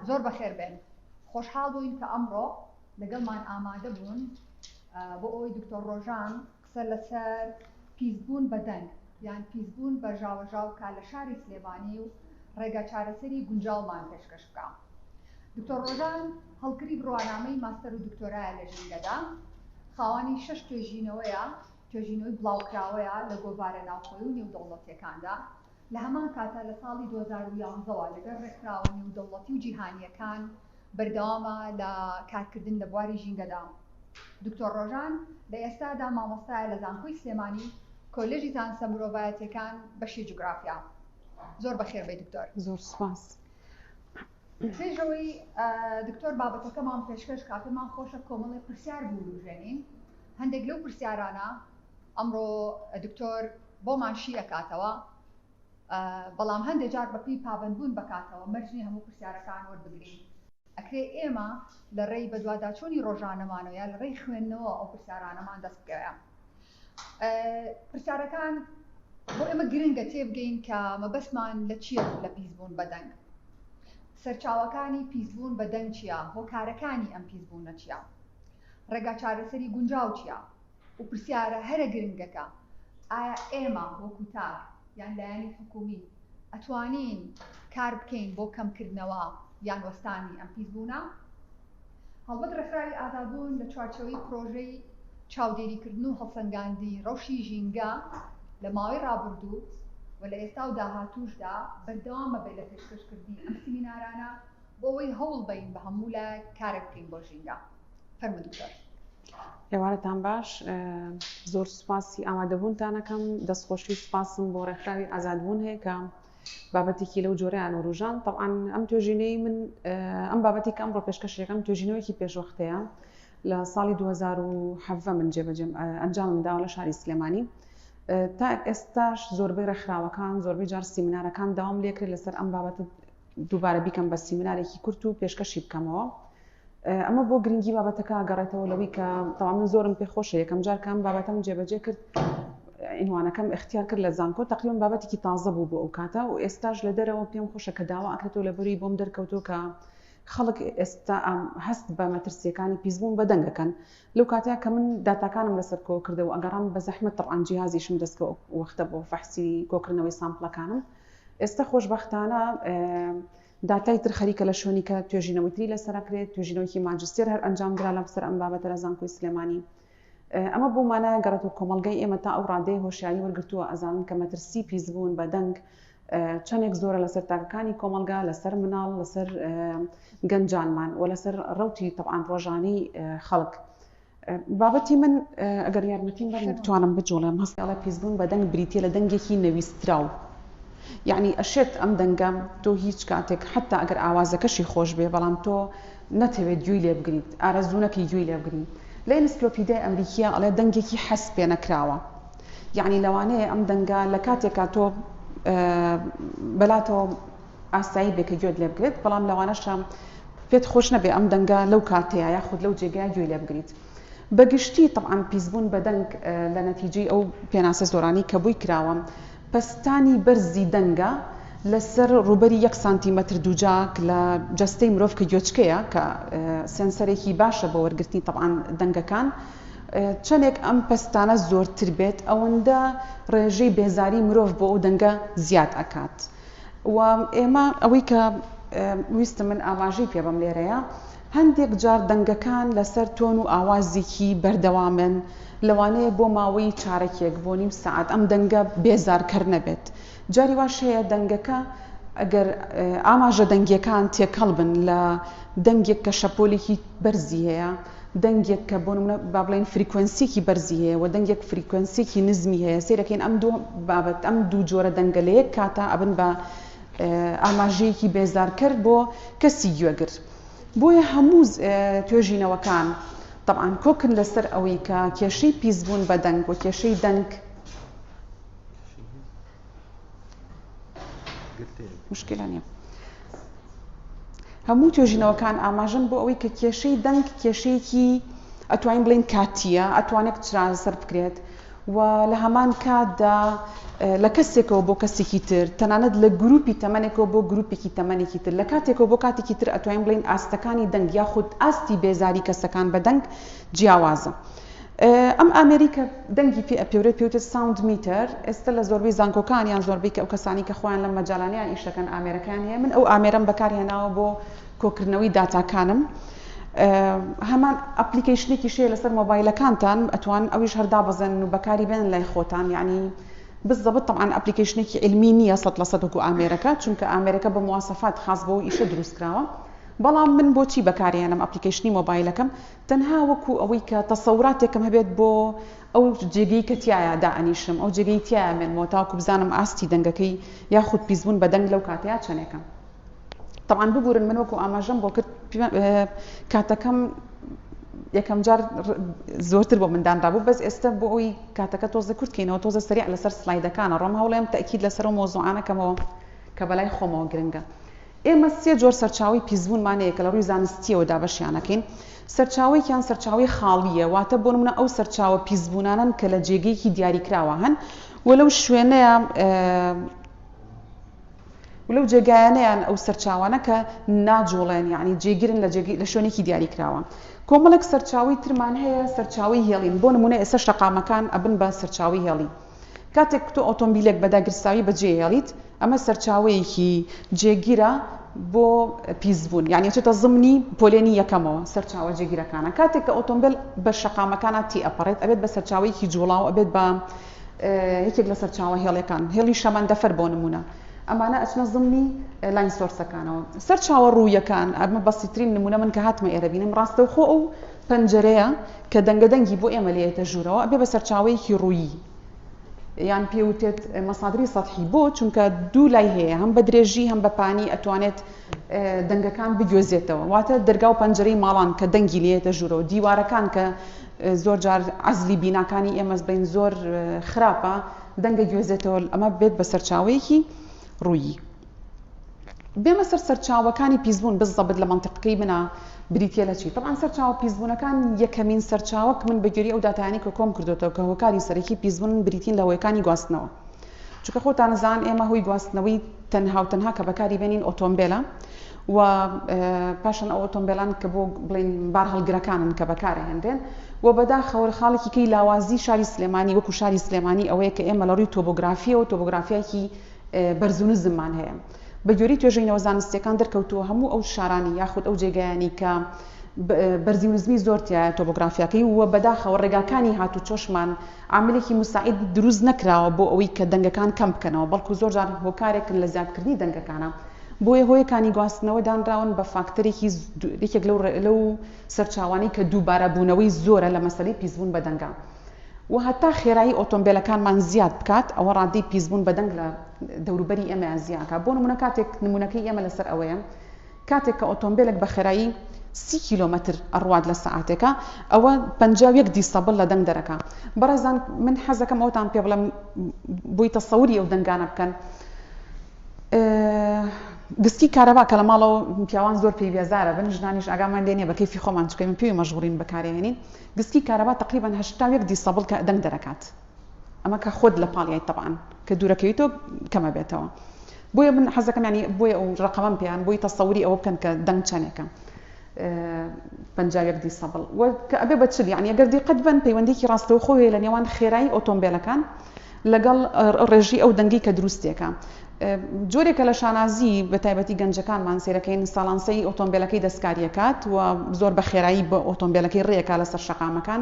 زۆر بەخێر بێن. خۆشحاڵ بووین کە ئەمڕۆ لەگەڵمان ئامادە بوون بۆ ئەوەی دکتۆر ڕۆژان قسە لەسەر پیسبوون بە دەنگ یان پیسبوون بە ژاوەژاو کا لە شاری سلێمانی و ڕێگە چارەسەری گونجاومان پێشکەش بکە. دکتۆر ڕۆژان هەڵگری بڕوانامەی ماستەر و دکتۆرایە لە ژینگەدا، خاوەنی 6 توێژینەوەیە، توێژینەوەی بڵاوکراوەیە لە گۆڤارە ناوخۆیی و نێودەوڵەتیەکاندا. لە هەمان کاتە لە ساڵی 2011ەوە لەگەڵ ڕێکخراوە نێودەوڵەتی و جیهانیەکان بەردەوامە لە کارکردن لە بواری ژینگەدا. دکتۆر ڕۆژان لە ئێستادا مامۆستایە لە زانکۆی سلێمانی، کۆلێژی زانستە مرۆڤایەتیەکان بەشی جوگرافیا. زۆر بەخێر بێ دکتۆر. زۆر سوپاس. پێشەوەی دکتۆر بابەتەکەمان پێشکەش کاتمان خۆشە کۆمەڵی پرسیار بوروژێنین. هەندێک لەو پرسیارانە ئەمڕۆ دکتۆر بۆمان شی ئەکاتەوە، بەڵام هەندێک جار بەپی پابندبوون بکاتەوە مەرجنی هەموو پرسیارەکان وەربگرین. ئەکرێ ئێمە لە ڕێی بەدواداچوونی ڕۆژانەمانەوە یا لە ڕێی خوێندنەوە ئەو پرسیارانەمان دەست بکەوە. پرسیارەکان بۆ ئێمە گرنگە تێبگەین کە مەبەستمان لە چییە لە پیسبوون بە دەنگ. سەرچاوەکانی پیسبوون بە دەنگ چییە؟ هۆکارەکانی ئەم پیسبوونە چییە؟ ڕێگا چارەسەری گونجاو چییە؟ و پرسیارە هەرە گرنگەکە ئایا ئێمە وەکو تار یان لایەنی حکومی ئەتوانین کار بکەین بۆ کەمکردنەوە یان وەستانی ئەم پیسبوونە؟ هەڵبەت ڕێکخراوی ئازادبوون لە چوارچێوەی پرۆژەی چاودێریکردن و هەڵسەنگاندنی ڕەوشی ژینگە لە ماوەی ڕابردوو و لە ئێستا و داهاتووشدا بەردەوامە بێت لە پێشکەشکردنی ئەم سیمینارانە بۆ ئەوەی هەوڵ بین بە هەموو لە کارێک بکەین بۆ ژینگە. فەرموو دکتۆر. ئێوارەتان باش، زۆر سوپاسی ئامادەبوونتانەکەم، دەستخۆشی سوپاسم بۆ ڕێکخراوی ئازادبوون هەیە کە بابەتێکی لەو جۆرەیان ڕۆژان. طبعاً ئەم توێژینەی من ئەم بابەتی کە ئەمڕۆ پێشکەشەکەم توێژینەوەیکی پێشوەختەیە. لە ساڵی 2007 من جێبەجێ ئەنجامم داوە لە شاری سلێمانی. تا ئێستاش زۆربەی ڕێکخراوەکان زۆربەی جار سیمینارەکان داوام لێکرد لەسەر ئەم بابەتە دووبارە بیکەم بە سیمینارێکی کورت و پێشکەشی بکەمەوە. ئەمە بۆ گرنگی بابەتەکە گەڕێتەوە لەوەی کە تەواو من زۆرم پێخۆشە یەکەم جار کەم بابەتەم جێبەجێ کرد، عنوانەکەم اختیار کرد لە زانکۆ، تقریباً بابەتێکی تازە بوو بۆ ئەو کاتە و ئێستاش لە دەرەوە پێم خۆشە کە داوا ئەکرێتەوە لەبەری بۆم دەرکەوتۆ کە خەڵک ئێستا هەست بە مەترسیەکانی پیسبوون بە دەنگەکەن. لەو کاتەیە کە من داتاکانم لەسەر کۆ کردەوە ئەگەڕام بە زەحمەت طبعاً جیهازیشم دەستکە وەختە بۆ فەحسی کۆکردنەوەی سامپڵەکانم. ئێستا خۆشبەختانە داتای تر خەریکە لە شوێنی کە توێژینەوەی لەسەرکرێت، توێژینەوەیکی ماجستێر هەر ئەنجام درا لەسەر ئەم بابەتە لە زانکۆی سلێمانی. ئەمە بۆمانایە گەڕێتەوە کۆمەڵگەی ئێمە تا ئەو ڕادەی هۆشیاری وەرگرتووە ئەزانن کە مەترسی پیسبوون بە دەنگ چەندێک زۆرە لەسەر تاکەکانی کۆمەلگا، لەسەر مناڵ، لەسەر گەنجانمان و لەسەر ڕەوتی طبعاً ڕۆژانەی خەڵک. بابەتی من ئەگەر یارمەتیم بەرن بتوانم بجۆڵێم هەستاڵە پیسبوون بە دەنگ بریتیە لە دەنگێکی نەویستراو. یعنی ئەشێت ئەم دەنگەم تۆ هیچ کاتێک حتا ئەگەر ئاوازەکەشی خۆش بێ بەڵام تۆ نەتەوێت گوێی لێ بگریت، ئارەزوونەکەی گوێی لێ بگریت. لە ئێنسکلۆپیدیای ئەمریکیە ئەڵێ دەنگێکی حەس پێ نەکراوە. یعنی لەوانەیە ئەم دەنگە لە کاتێکا تۆ بەلاتەوە ئاسایی بێکە گوێت لێ بگرێت، بەڵام لەوانەشە پێت خۆش نەبێ ئەم دەنگە لەو کاتەیە یاخود لەو جێگای گوێی لێ بگریت. بەگشتی طبعاً پیسبوون بە دەنگ لە نەتیجەی ئەو پێناسە زۆرانی کە بووی کراوە، پەستانی بەرزی دەنگە لەسەر ڕوبەری 1 سانتیمەتر دووجاک لە جەستەی مرۆڤ کە گوێچکەیە کە سێنسەرێکی باشە بە وەرگرتنی طبعاً دەنگەکان، چەندێک ئەم پەستانە زۆرتر بێت ئەوەندە ڕێژەی بێزاری مرۆڤ بۆ ئەو دەنگە زیاد ئەکات. و ئێمە ئەوەی کە ویستم من ئاماژەی پێ بەم لێرەیە، هەندێک جار دەنگەکان لەسەر تۆن و ئاوازێکی بەردەوامن، لەوانەیە بۆ ماوەی چارەکێک بۆ نیم سەعات ئەم دەنگە بێزارکەر نەبێت. جاری واش هەیە دەنگەکە ئەگەر ئاماژە دەنگیەکان تێکەڵ بن لە دەنگێک کە شەپۆلێکی بەرزی هەیە، دەنگێک کە بۆ نمونە با بڵێن فریکوێنسیەکی بەرزی هەیە و دەنگێک فریکوێنسیەکی نزمی هەیە، سیرەکەین ئەم دوو بابەت ئەم دوو جۆرە دەنگە لە یەک کاتە ئەبن بە ئاماژەیەکی بێزارکرد بۆ کەسی گوێگر. بۆیە هەموو توێژینەوەکان طبعاً کۆکن لەسەر ئەوەی کە کێشەی پیسبوون بە دەنگ و کێشەی دەنگ مشکلە نییە. هەموو توێژینەوەکان ئاماژن بۆ ئەوەی کە کێشەی دەنگ کێشەیەکی ئەتوانین بڵێن کاتیە، ئەتوانێت چراسەر بکرێت و لە هەمان کاتدا لە کەسێکەوە بۆ کەسێکی تر تەنانەت لە گروپی تەمەنێکەوە بۆ گروپێکی تەمەنێکی تر لە کاتێکەوە بۆ کاتێکی تر ئەتوانین بڵین ئاستەکانی دەنگ یاخود ئاستی بێزاری کەسەکان بە دەنگ جیاوازە. ئەم ئامریکا دەنگی پێ ئەپێورێت پێوتە ساوند میتر. ئێستا لە زۆربەی زانکۆکانیان زۆربەی ئەو کەسانی کە خۆیان لە مەجاڵانیان ئیشەکەن ئامێرەکان هەیە. من ئەو ئامێرەم بەکارهێناوە بۆ کۆکردنەوەی داتاکانم. هەمان ئەپلیکیشنێکی شێ لەسەر مۆبایلەکانتان ئەتوان ئەویش هەردا بەزن و بەکاری بێنن لای خۆتان. یعنی بالضبط طبعا ئەپلیکیشنێکی علمی نییە 100% وەکو ئامێرەکە، چونکە ئەمریکا بە مواسەفات خاص بۆ ئیشە دروست کراوە. بەڵام من بۆچی بەکارهێنم ئەپلیکیشنی مۆبایلەکەم؟ تەنها وەکو ئەوەی کە تەسەوراتێکم هەبێت بۆ ئەو جێگەی کە تایە دائنیشم، ئەو جێگەی تایە مێنمەوە تاوەکو بزانم ئاستی دەنگەکەی یاخود پیسبوون بە دەنگ لەو کاتەیە چەندێکم. طبعا ببورن من وەکو ئاماژەم بۆ کرد کاتەکەم یەکەم جار زۆرتر بۆ مندانرا بوو، بەس ئێستا بۆ ئەوی کاتەکە تۆزە کورتکەینەوە تۆزە سەریع لەسەر سلایدەکانە ڕۆم هەوڵێم تەکید لەسەر مۆزوعانەکەمەوە کە بەلای خۆمەوە گرنگە. ئێمە سێ جۆر سەرچاوی پیسبوونمانەیە کە لە ڕووی زانستیەوەدا بەشیانەکەین. سەرچاوەیەکیان سەرچاوی خاڵیە، واتە بۆ نمونە ئەو سەرچاوە پیسبوونانن کە لە جێگەیەکی دیاریکراوە هەن وەلەو شوێنەیە ولو جێگایانەیان ئەو سەرچاوانە کە ناجوڵێن، یعنی جێگیرن لە شوێنێکی دیاریکراوە. کۆمەڵێک سەرچاوی ترمان هەیە سەرچاوی هێڵین. بۆ نمونە ئێستا شەقامەکان ئەبن بە سەرچاوی هێڵی. کاتێک تۆ ئۆتۆمبیلێک بەداگرساوی بەجێ هێڵیت، ئەمە سەرچاوەیەکی جێگیرە بۆ پیسبوون، یعنی چێتە زمنی پۆلێنی یەکەمەوە سەرچاوە جێگیرەکانە. کاتێک کە ئۆتۆمبیل بە شەقامەکانە تی ئەپەڕێت ئەبێت بە سەرچاوەیەکی جوڵاو، ئەبێت بە یەکێک لە سەرچاوە هێڵەکان، هێڵی شەمەندەفەر بۆ نمونە. ئەمانە ئەچنە زمنی لاین سۆرسەکانەوە. سەرچاوە ڕوویەکان ئەمە بەسیترین نمونە من کە هاتمە ئێرە بینم ڕاستەوخۆ ئەو پەنجەرەیە کە دەنگەدەنگی بۆ ئێمە لێتە ژوورەوە ئەبێ بە سەرچاوەیەکی ڕوویی، یان پێوتێت مەسادری سەطحی بۆ چونکە دوو لای هەیە، هەم بە درێژی هەم بە پانی ئەتوانێت دەنگەکان بگوێزێتەوە. واتە دەرگا و پەنجەرەی ماڵان کە دەنگی لێتە ژوورەوە، دیوارەکان کە زۆر جار عەزلی بیناکانی ئێمە بین زۆر خراپە دەنگە گوێزێتەوە. ئەمە بێت بە سەرچاوەیەکی ڕوویی. بێمە سەر سەرچاوەکانی پیسبوون بالضبط لە منطقەکەی منە بریتە لە چی. طبعا سەرچاوە پیسبوونەکان یەکەمین سەرچاوە من بەگوێری ئەو داتایانی کە کۆم کردوتەوە کە هۆکاری سەرەکی پیسبوون بریتین لە هۆیەکانی گواستنەوە. چونکە خۆتان نزان ئێمە هۆی گواستنەوەی تەنها و تەنها کە بەکاری بێنین ئۆتۆمبیلە و پاشان ئەو ئۆتۆمبیلان کە بۆ بڵین بار هەڵگرەکانن کە بەکارهێنرێن و بەداخەوە خاڵێکی کەی لاوازی شاری سلێمانی وەکو شاری سلێمانی ئەوەیە کە ئێمە لە ڕووی تۆپۆگرافیەوە تۆپۆگرافیایەکی بەرزونزممان هەیە. بەگوێری توێژینەوە زانستیەکان دەرکەوتووە هەموو ئەو شارانی یاخود ئەو جێگایانی کە بەرزونزمی زۆرتیایە تۆپۆگرافیاکەی و بەداخەوە ڕێگاکانی هاتوچۆشمان عاملێکی مساعد دروست نەکراوە بۆ ئەوەی کە دەنگەکان کەم بکەنەوە، بەڵکو زۆر جار هۆکارێکن لە زیادکردنی دەنگەکانە. بۆیە هۆیەکانی گواستنەوە دانراون بە فاکتەرێکی یەکێک لەو سەرچاوانی کە دووبارە بوونەوەی زۆرە لە مەسەلەی پیسبوون بە دەنگە. و هەتا خێرایی ئۆتۆمبیلەکانمان زیاد بکات ئەوە ڕادی پیسبوون بە دەنگ لە دەوروبەری ئێمە زیاکە. بۆ نمونە کاتێک نمونەکەی ئێمە لەسەر ئەوەیە کاتێک کە ئۆتۆمبیلێک بە خێرایی 30 کیلۆمەتر ئەڕوات لە سەعاتێکە ئەوە 51 دیسەبڵ لە دەنگ دەرەکە. بەڕێزان من حەزەکەم ئەوتان پێ بڵێم بۆی تەسەووری ئەو دەنگانە بکەن. گسکی کارەبا کە لە ماڵەوە پیاوان زۆر پێی بێزارە بن، ژنانیش ئاگامان لێ نییە بە کەیفی خۆمان چکە من پێوی مەژغوڵین بەکارهێنین. گسکی کارەبا تقریبا 81 دیسەبڵ کە دەنگ دەرەکات. ئەمە کە خۆت لە پاڵیای طبعاً کە دوورەکەویتەوە کەمە بێتەوە. بۆیە من حەزەکەم ینی بۆیە ئەو ڕقەمەم پێیان بۆی تەسەووری ئەوە بکەن کە دەنگ چەندێکە 51 دیسەبڵ کە ئەبێ بە چل، یعنی ئەگەر دیقەت بن پەیوەندێکی ڕاستەوخۆ هەیە لە نێوان خێرایی ئۆتۆمبیلەکان لەگەڵ ڕێژی ئەو دەنگی کە دروستێکە. جۆرێکە لە شانازی بە تایبەتی گەنجەکانمان سێرەکەین ساڵانسەی ئۆتۆمبیلەکەی دەستکاریەکات و زۆر بە خێرایی بە ئۆتۆمبیلەکەی ڕێیەکا لەسەر شەقامەکان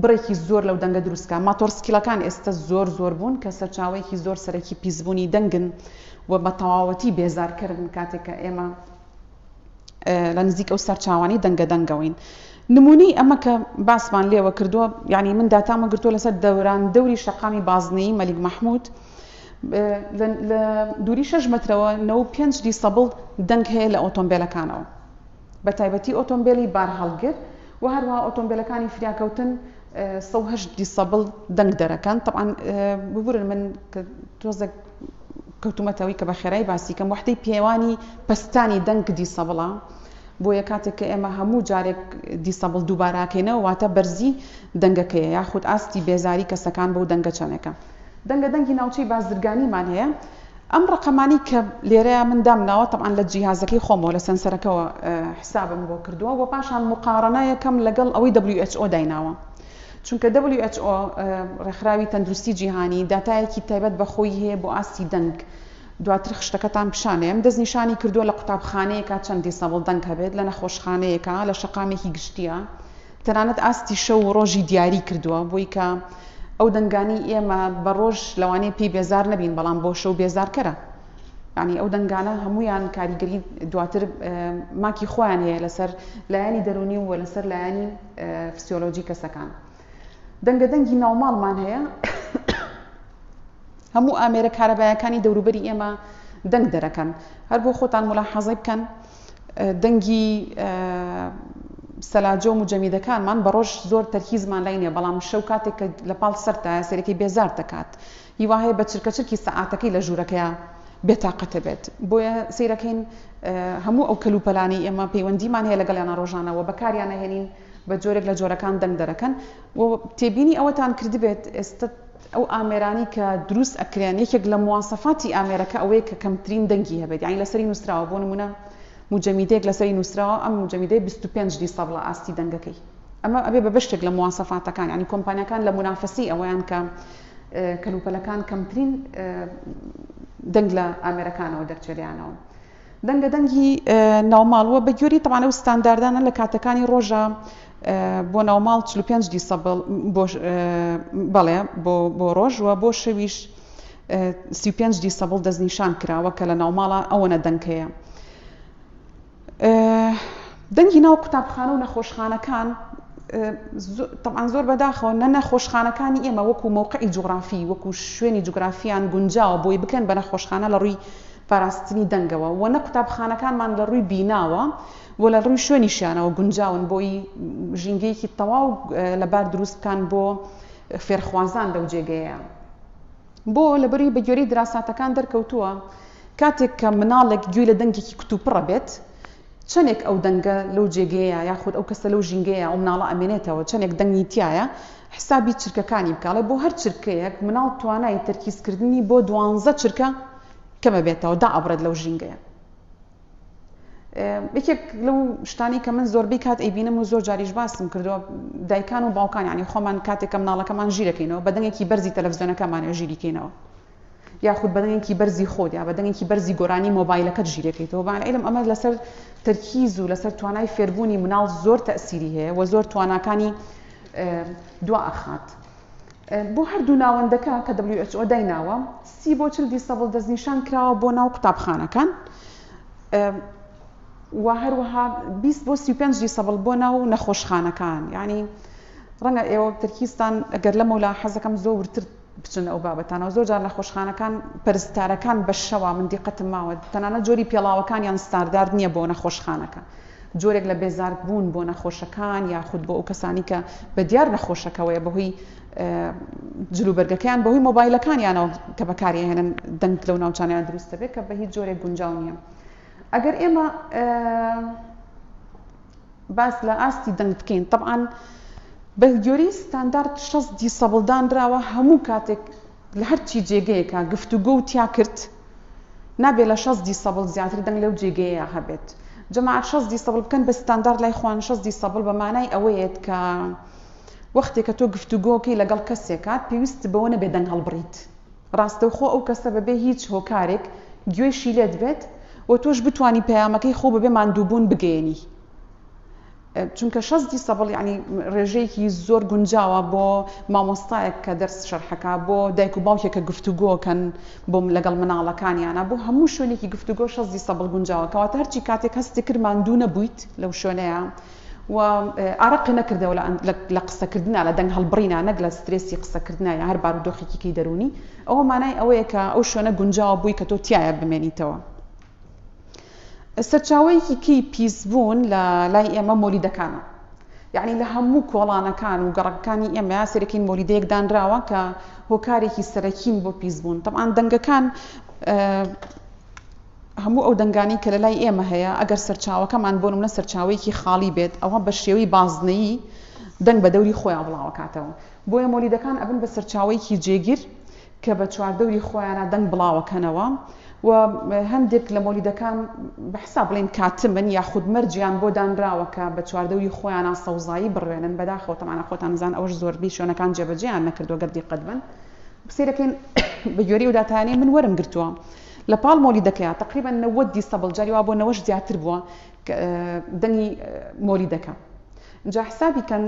بڕێکی زۆر لەو دەنگە دروستکە. ماتۆرسکیلەکان ئێستا زۆر بوون کە سەرچاوەیەکی زۆر سەرەکی پیسبوونی دەنگن و بە تەواوەتی بێزارکردن کاتێک کە ئێمە لە نزیک ئەو سەرچاوانی دەنگەوین. نمونی ئەمە کە باسمان لێوە کردووە، یعنی من داتامە گرتووە لەسەر دەوران دەوری شەقامی بازنەی مەلیک مەحموود لە دووری 6 مترەوە 95 دیسەبڵ دەنگ هەیە لە ئۆتۆمبیلەکانەوە، بە تایبەتی ئۆتۆمبیلی بار هەڵگر و هەروەها ئۆتۆمبیلەکانی فریاکەوتن 108 دیسەبڵ دەنگ دەرەکەن. طبعاً ببورن من تۆزە کەوتومەتەوەی کە بە خێرایی باسی کەم وحدەی پێوانی پەستانی دەنگ دیسەبڵە بۆ یە کاتێک کە ئێمە هەموو جارێک دیسەبڵ دووباراکەینەوە واتە بەرزی دەنگەکەیە یاخود ئاستی بێزاری کەسەکان بەو دەنگە چەندێکە. دەنگی ناوچەی بازرگانیمان هەیە. ئەم ڕقەمانی کە لێرەیە من دامناوە تەبعاً لە جیهازەکەی خۆمەوە لە سەنسەرەکەەوە حسابم بۆ کردووە و پاشان مقارنە یەکەم لەگەڵ ئەوەی WHO دایناوە. چونکە WHO ڕێکخراوی تەندروستی جیهانی داتایەکی تایبەت بە خۆی هەیە بۆ ئاستی دەنگ. دواتر خشتەکەتان پیشانەیە ئەم دەستنیشانی کردووە لە قوتابخانەیەکە چەند دیسەبڵ دەنگ هەبێت لە نەخۆشخانەیەکە لە شەقامێکی گشتیە تەنانەت ئاستی شەو و ڕۆژی دیاری کردووە بۆی کە ئەو دەنگانی ئێمە بە ڕۆژ لەوانەیە پێی بێزار نەبین بەڵام بۆ شەو بێزارکەرە. یعنی ئەو دەنگانە هەمویان کاریگەری دواتر ماکی خۆیان هەیە لەسەر لایەنی دەرونی و لەسەر لایەنی فسیۆلۆجی کەسەکان. دەنگی ناوماڵمان هەیە هەموو ئامێرە کارەبایەکانی دەوروبەری ئێمە دەنگ دەرەکەن. هەر بۆ خۆتان ملاحەزەی بکەن دەنگی سەلاجۆ و جەمیدەکانمان بە ڕۆژ زۆر تەرکیزمان لای نییە بەڵام شەو کاتێک کە لە پاڵ سەرتایە سەرەکی بێزار دەکات هیوا هەیە بە چرکەچرکی سەعاتەکەی لە ژوورەکەیە بێتاقەتە بێت. بۆیە سیرەکەین هەموو ئەو کەلوپەلانی ئێمە پەیوەندیمان هەیە لەگەڵیانە ڕۆژانەوە بەکاریانە هێنین بە جۆرێک لە جۆرەکان دەنگ دەرەکەن و تێبینی ئەوەتان کردبێت ئێستا ئەو ئامێرانی کە دروست ئەکرێن یەکێک لە مواسەفاتی ئامێرەکە ئەوەیە کە کەمترین دەنگی هەبێت یعنی لەسەری نووسراوە بۆ نمونە موجەمیدەیەک لەسەری نووسراوە ئەم موجەمیدەی 25 دیسەبڵە ئاستی دەنگەکەی ئەمە ئەبێ بە بەشتێک لە مواسەفاتەکان یعنی کۆمپانیەکان لە منافەسی ئەوەیان کە کەلوپەلەکان کەمترین دەنگ لە ئامێرەکانەوە دەرچێریانەوە. دەنگی ناوماڵوە بە گوێری تەمانە و ستانداردانە لە کاتەکانی ڕۆژە بۆ ناوماڵ 45 دیسەبڵ بەڵێ بۆ ڕۆژ و بۆ شەویش 35 دیسەبڵ دەستنیشان کراوە کە لە ناوماڵە ئەوەنە دەنگەیە. دەنگی ناو قوتابخانە و نەخۆشخانەکان طبعاً زۆر بەداخەوە نەخۆشخانەکانی ئێمە وەکو موقعی جوغرافی وەکو شوێنی جوغرافیان گونجاوە بۆی بکەن بە نەخۆشخانە لە ڕووی پاراستنی دەنگەوە و نە قوتابخانەکانمان لە ڕووی بیناوە بۆ لە ڕووی شوێنیشیانەوە گونجاون بۆی ژینگەیەکی تەواو لەبار دروست بکەن بۆ فێرخوازان لەو جێگەیە. بۆ لەبەری بە گوێرەی دراساتەکان دەرکەوتووە کاتێک کە مناڵێک گوێی لە دەنگێکی کتوپڕە بێت چەندێک ئەو دەنگە لەو جێگەیە یاخود ئەو کەسە لەو ژینگەیە ئەو مناڵە ئەمێنێتەوە چەندێک دەنگی تایە حسابی چرکەکانی بکاڵێ بۆ هەر چرکەیەک مناڵ توانای تەرکیزکردنی بۆ 12 چرکە کەمە بێتەوە دا ئەبرێت لەو ژینگەیە. یەکێک لەو شتانی کە من زۆربەی کات ئەیبینم و زۆر جاریش باسم کردووە دایکان و باوکان یعنی خۆمان کاتێکە مناڵەکەمان ژیرەکەینەوە بە دەنگێکی بەرزی تەلەڤیزیۆنەکەمانە ژیریکەینەوە یاخود بە دەنگێکی بەرزی خۆت یا بە دەنگێکی بەرزی گۆرانی مۆبایلەکەت ژیرەکەیتەوە بەعیلم ئەمە لەسەر تەرکیز و لەسەر توانای فێربوونی مناڵ زۆر تەئسیری هەیە و زۆر تواناکانی دوا ئەخات. بۆ هەردوو ناوەندەکە کە WHO دایناوە 30 بۆ 40 دیسەبڵ دەستنیشان کراوە بۆ ناو قوتابخانەکان و هەروەها 20 بۆ 35 دیسەبڵ بۆ ناو نەخۆشخانەکان یعنی ڕەنگە ئێوە تەرکیزتان ئەگەر لەمە ولا حەزەکەم زۆر ورتر بچن ئەو بابەتانەوە زۆر جار نەخۆشخانەکان پەرستارەکان بە شەوە من دیقەتم ماوە تەنانەت جۆری پێڵاوەکانیان ستاردار نییە بۆ نەخۆشخانەکە جۆرێک لە بێزار بوون بۆ نەخۆشەکان یاخود بۆ ئەو کەسانی کە بە دیار نەخۆشەکەوەیە بەهۆی جلوبەرگەکەیان بەهۆی مۆبایلەکانیانەوە کە بەکارهێنن دەنگ لەو ناوچانیان دروستە بێت کە بە هیچ جۆرێک گونجاو نییە. ئەگەر ئێمە باس لە ئاستی دەنگ بکەین طبعاً بە گوێرەی ستاندارد 60 دیسەبڵدانراوە هەموو کاتێک لە هەرچی جێگەیەکە گفتوگۆ و تیا کرد نابێت لە 60 دیسەبڵ زیاتر دەنگ لەو جێگەیە هەبێت. جەماعەت 60 دیسەبڵ بکەن بە ستاندارد لای خۆیان 60 دیسەبڵ بە مانای ئەوەیەت کە وەختێک کە تۆ گفتوگۆکەی لەگەڵ کەسێکات پێویست بەوە نەبێت دەنگ هەڵبڕیت ڕاستەوخۆ ئەو کەسە بەبێ هیچ هۆکارێک گوێشی لێت بێت و تۆش بتوانی پەیامەکەی خۆ بەبێ ماندووبوون بگەێنی چونکە 60 دیسەبڵ یعنی ڕێژەیەکی زۆر گونجاوە بۆ مامۆستایەک کە دەرس شەرحەکە بۆ دایک و باوکێک کە گفتوگۆکەن بۆ لەگەڵ مناڵەکانیانە بۆ هەموو شوێنێکی گفتوگۆ 60 دیسەبڵ گونجاوە کەواتە هەرچی کاتێک هەستی کرد ماندوو نەبوویت لەو شوێنەیە و ئارەق نەکردەوە لە قسەکردنا لە دەنگ هەڵبڕینا نەک لە سترێسی قسەکردنا یا هەر بارودۆخێکی دەرونی ئەوە مانای ئەوەیە کە ئەو شوێنە گونجاوە بووی کە تۆ تایە بمێنیتەوە. سەرچاوەیەکی کەی پیسبوون لە لای ئێمە مۆلیدەکانە یعنی لە هەموو کۆڵانەکان و گەڕەکانی ئێمە سەرەکین مۆلیدەیەک دانراوە کە هۆکارێکی سەرەکین بۆ پیسبوون. طبعاً دەنگەکان هەموو ئەو دەنگانی کە لە لای ئێمە هەیە ئەگەر سەرچاوەکەمان بۆ نمونە سەرچاوەیەکی خاڵی بێت ئەوە بە شێوەی بازنەیی دەنگ بە دەوری خۆیان بڵاوەکاتەوە بۆیە مۆلیدەکان ئەبن بە سەرچاوەیەکی جێگیر کە بە چواردەوری خۆیانە دەنگ بڵاوەکەنەوە و هەندێک لە مۆلیدەکان بەحساب بڵێن کاتمن یاخود مەرجیان بۆ دانراوەکە بە چواردەوری خۆیانە سەوزایی بڕوێنن بەداخەوە تەمانە خۆتان نزان ئەوەش زۆربەی شوێنەکان جێبەجێیان نەکردووە گەردی قەدبن بسیرەکەین بە گوێرەی و داتانەی من وەرم گرتووە لە پاڵ مۆلیدەکەیە تقریبا 90% جاری وا بۆ 90 زیاتر بووە دەنگی مۆلیدەکە جا حسابی کەن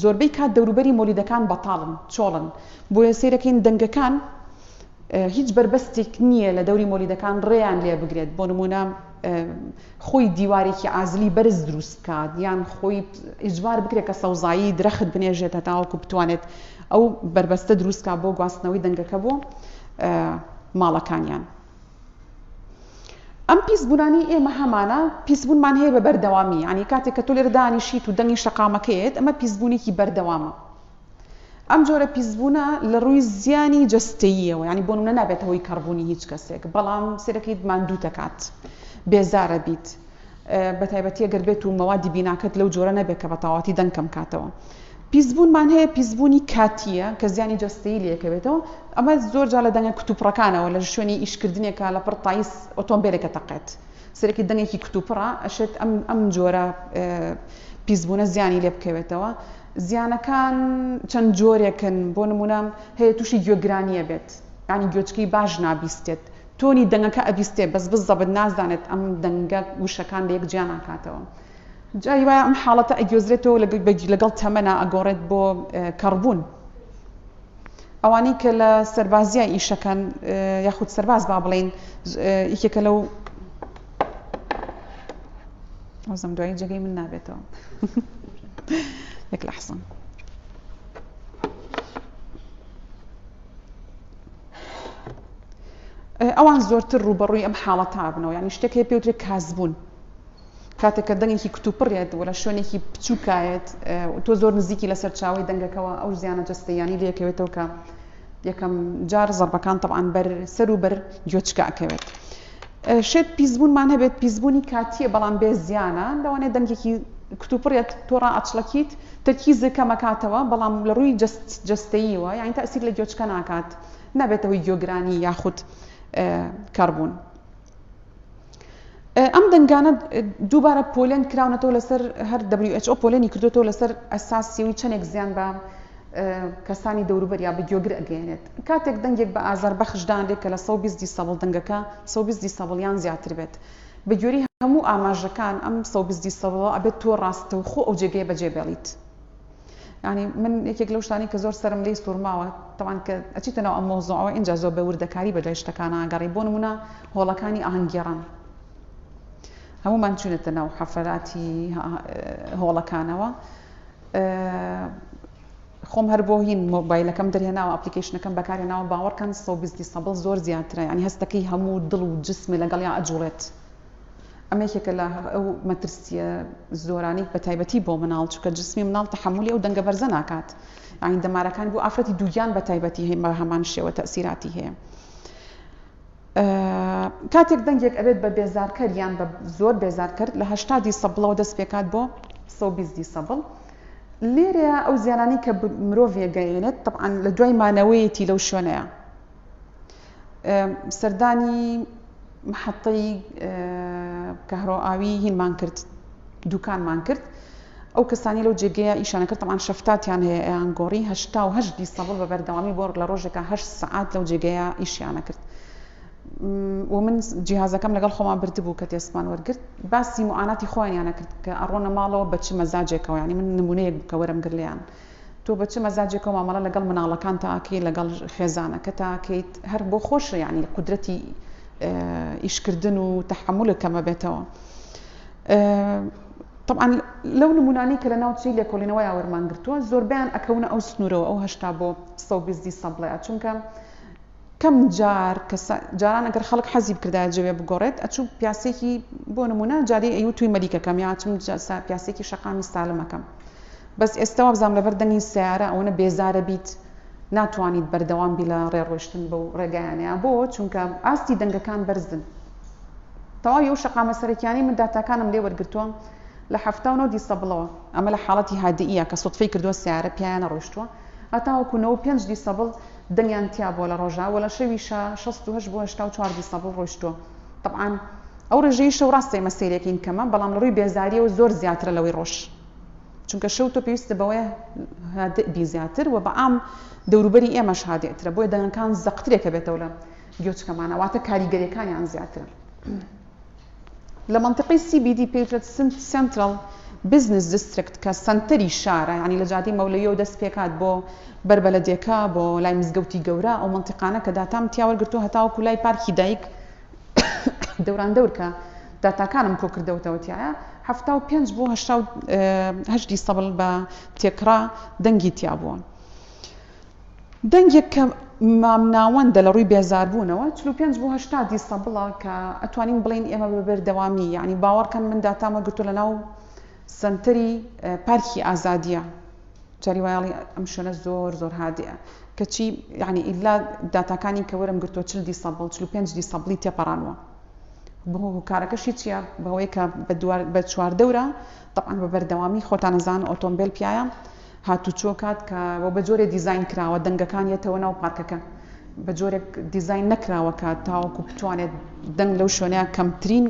زۆربەی کات دەوروبەری مۆلیدەکان بەتاڵن چۆڵن بۆیە سیرەکەین دەنگەکان هیچ بربەستێک نییە لە دەوری مۆلیدەکان ڕێیان لێ بگرێت بۆ نمونە خۆی دیوارێکی ئازلی بەرز دروست بکات یان خۆی ئیجبار بکرێت کە سەوزایی درەخت بنێژێت هەتاوەکو بتوانێت ئەو بربەستە دروستکە بۆ گواستنەوەی دەنگەکە بۆ ماڵەکانیان ئەم پیسبوونانی ئێمە هەمانە پیسبوونمان هەیە بە بەردەوامی ینی کاتێک کە تۆ لێرە دانیشیت و دەنگی شەقامەکەیت ئەمە پیسبوونێکی بەردەوامە ئەم جۆرە پیسبوونە لە ڕووی زیانی جەستەییەوە ینی بۆ نمونە نابێت هۆی کەڕبوونی هیچ کەسێک بەڵام سێرەکەیت ماندوو دەکات بێزارە بیت بە تایبەتی ئەگەر بێت و مەوادی بیناکەت لەو جۆرە نەبێت کە بە تەواوەتی دەنگ کەم کاتەوە پیسبوونمان هەیە پیسبوونی کاتیە کە زیانی جەستەیی لێکەوێتەوە ئەمە زۆر جا لە دەنگە کتوپڕەکانەوە لە شوێنی ئیشکردنێکە لە پڕ تایس ئۆتۆمبیلێکە تەقێت سەرەکی دەنگێکی کتوپڕە ئەشێت ئەم جۆرە پیسبوونە زیانی لێ بکەوێتەوە زیانەکان چەند جۆرێکن بۆ نمونە هەیە تووشی گوێگرانیە بێت ینی گوێچکەی باش نابیستێت تۆنی دەنگەکە ئەبیستێت بەس بزەبت نازانێت ئەم دەنگە وشەکان لە یەک جیا ناکاتەوە جای وایە ئەم حاڵەتە ئەگوێزرێتەوە لەگەڵ تەمەنە ئەگۆڕێت بۆ کەڕبوون ئەوانەی کە لە سەربازیە ئیشەکەن یاخود سەرباز با بڵێن یەکێکە لەو ئەوزەم دوایی جێگەی من نابێتەوە يك لحظة ئەوان زۆرتر ڕوبەڕووی ئەم حاڵەتە بنەوە ینی شتێک هەیە پێوترێت کازبوون کاتێک کە دەنگێکی کتوپڕێت ولا شوێنێکی بچووکایەت تۆ زۆر نزیکی لە سەرچاوی دەنگەکەەوە ئەو زیانە جەستەیانی لێکەوێتەوە کە یەکەم جار زەربەکان تەبعاً بەر سەر و بەر گوێچکە ئەکەوێت شێت پیسبوونمان هەبێت پیسبوونی کاتیە بەڵام بێ زیانە لەوانێت دەنگێکی کتوپڕێت تۆڕ ئاچڵەکیت تەرکیز کەمەکاتەوە بەڵام لە ڕووی جەستەییەوە یعنی تەئسیر لە گوێچکە ناکات نابێتەوەی گوێگرانی یاخود کەڕبوون ئەم دەنگانە دووبارە پۆلێن کراونەتەوە لەسەر هەر WHO پۆلێنی کردوێتەوە لەسەر ئەساسیەوەی چەندێک زیان بە کەسانی دەوروبەر یا بە گوێگر ئەگەێنێت کاتێک دەنگێک بە ئازار بەخشدانرێت کە لە 120 دیسەبڵ دەنگەکە 120 دیسەبڵ یان زیاتر بێت بە گوێری هەموو ئاماژەکان ئەم 120 دیسەبڵ ئەبێت تۆ ڕاستەوە خۆ ئەو جێگەیە بەجێبێڵیت ینی من یەکێک لەو شتانی کە زۆر سەرم لێی سوورماوە تەوان کە ئەچیتەوە ئەم مۆزوعەوە ئینجا زۆر بە وردەکاری بە دوای شتەکانە ئاگەڕی بۆ نمونە هۆڵەکانی ئاهەنگگێڕان هەمومان چوونێتە ناو حەفەلاتی هۆڵەکانەوە خۆم هەر بۆ هین مۆبایلەکەم دەرهێناوە ئەپلیکیشنەکەم بەکارهێناوە باوەڕکەن 120 دیسەبڵ زۆر زیاترە ینی هەستەکەی هەموو دڵ و جسمی لەگەڵ یا ئەجوڵێت ئەمە یەکێکە لە ئەو مەترسیە زۆرانی بە تایبەتی بۆ مناڵ چونکە جسمی مناڵ تەحمولی ئەو دەنگە بەرزە ناکات ینی دەمارەکان بۆ ئافرەتی دووگیان بە تایبەتی هەیە بە هەمان شێوە تەئسیراتی هەیە کاتێک دەنگێک ئەبێت بە بێزارکەر یان بە زۆر بێزارکرد لە 80 دیسەبڵەوە دەست پێکات بۆ 120 دیسەبڵ لێرە ئەو زیانانی کە مرۆڤ گەیەنێت طبعاً لە دوای مانەوەیەتی لەو شوێنەیە سەردانی محەطەی کەهرۆئاوی هینمان کرد دوکانمان کرد ئەو کەسانی لەو جێگەیە ئیشانە کرد طبعاً شەفتاتیان هەیە ئەیان گۆڕی 88 دیسەبڵ بە بەردەوامی بۆ لە ڕۆژێکە 8 سەعات لەو جێگەیە ئیشیانە کرد و من جیهازەکەم لەگەڵ خۆمان بردبوو کە تێسمان وەرگرت باسی معاناتی خۆیانیانە کرد کە ئەڕۆنە ماڵەوە بە چ مەزاجێکەوە ینی من نمونەیەک بکە وەرم گرلیان تۆ بە چ مەزاجێکەوە مامەڵە لەگەڵ مناڵەکان تاکەی لەگەڵ خێزانەکە تاکەیت هەر بۆ خۆشە ینی قودرەتی ئیشکردن و تەحملت کەمە بێتەوە طبعاً لەو نمونانی کە لە ناوچەی لێکۆڵینەوەی وەرمان گرتووە زۆربیان ئەکەونە ئەو سنوورەوە ئەو 80 بۆ 120 دیسەبڵەیە چونکە کەم جاران ئەگەر خەڵک حەزی بکردایە جەوێ بگۆڕێت ئەچوو پیاسێکی بۆ نمونە جاری ئەیوت توی مەلیکەکەم یا چم پیاسێکی شەقامی سالمەکەم بەس ئێستاوە بزانام لەبەر دەنگی سیارە ئەوەنە بێزارە بیت ناتوانیت بەردەوام بی لە ڕێڕۆشتن بەو ڕێگایانەیە بۆ چونکە ئاستی دەنگەکان بەرزن تەواوی ئەو شەقامە سەرەکیانەی من داتاکانم لێ وەرگرتووە لە 79 دیسەبڵەوە ئەمە لە حاڵەتی هادئیە کە سوتفەی کردووە سیارە پیانە ڕۆیشتووە هەتاوەکو 95 دیسەبڵ دەنگیان تیا بۆ لە ڕۆژە وە لە شەویشە 68 بۆ 84 دیسەبڵ ڕۆیشتووە. طبعاً ئەو ڕێژەی شەو ڕاستەی مەسیرێکین کەمە بەڵام لە ڕووی بێزاریەوە زۆر زیاترە لەوەی ڕۆژ چونکە شەو تۆ پێویستە بەوەیە بی زیاتر و بەعام دەوروبەری ئێمەش هادئترە بۆیە دەنگەکان زەقترێکە بێتەوە لە گوێچکەمانە واتە کاریگەریەکانیان زیاترە. لە منطقەی CBD پێوترێت Central Business District کە سنتەری شارە ینی لە جادەی مەولەیە و دەست پێکات بۆ بەربەلەدێکە بۆ لای مزگەوتی گەورە ئەو منطقانە کە داتام تیاوەرگرتووە هەتاوەکو لای پارکی دایک دەوران دەور کە داتاکانم کۆ کردەوەتەوەتیایە 75 بۆ 8 دیسەبڵ بە تێکرا دەنگی تیا بووە. دەنگێک کە مامناوەندە لە ڕووی بێزاربوونەوە 45 بۆ 80 دیسەبڵە کە ئەتوانین بڵین ئێمە بەبەردەوامی یعنی باوەڕکەن من داتامە گرتو لە ناو سنتەری پارکی ئازادیە جاری وایڵی ئەم شوێنە زۆر زۆر هادئە کەچی یعنی ئیلا داتاکانی کە وەرم گرتووە 40 دیسەبڵ 45 دیسەبڵی تێپەڕانوە بۆ کارەکەشی چییە بەهۆی کە بە چوار دەورە طبعاً بە بەردەوامی خۆتان نەزان ئۆتۆمبیل پیایە هاتوچۆ کات کە بۆ بە جۆرێ دیزاین کراوە دەنگەکان یەتەوە ناو پارکەکە بە جۆرێک دیزاین نەکراوە کە تاوەکو بتوانێت دەنگ لەو شوێنەیە کەمترین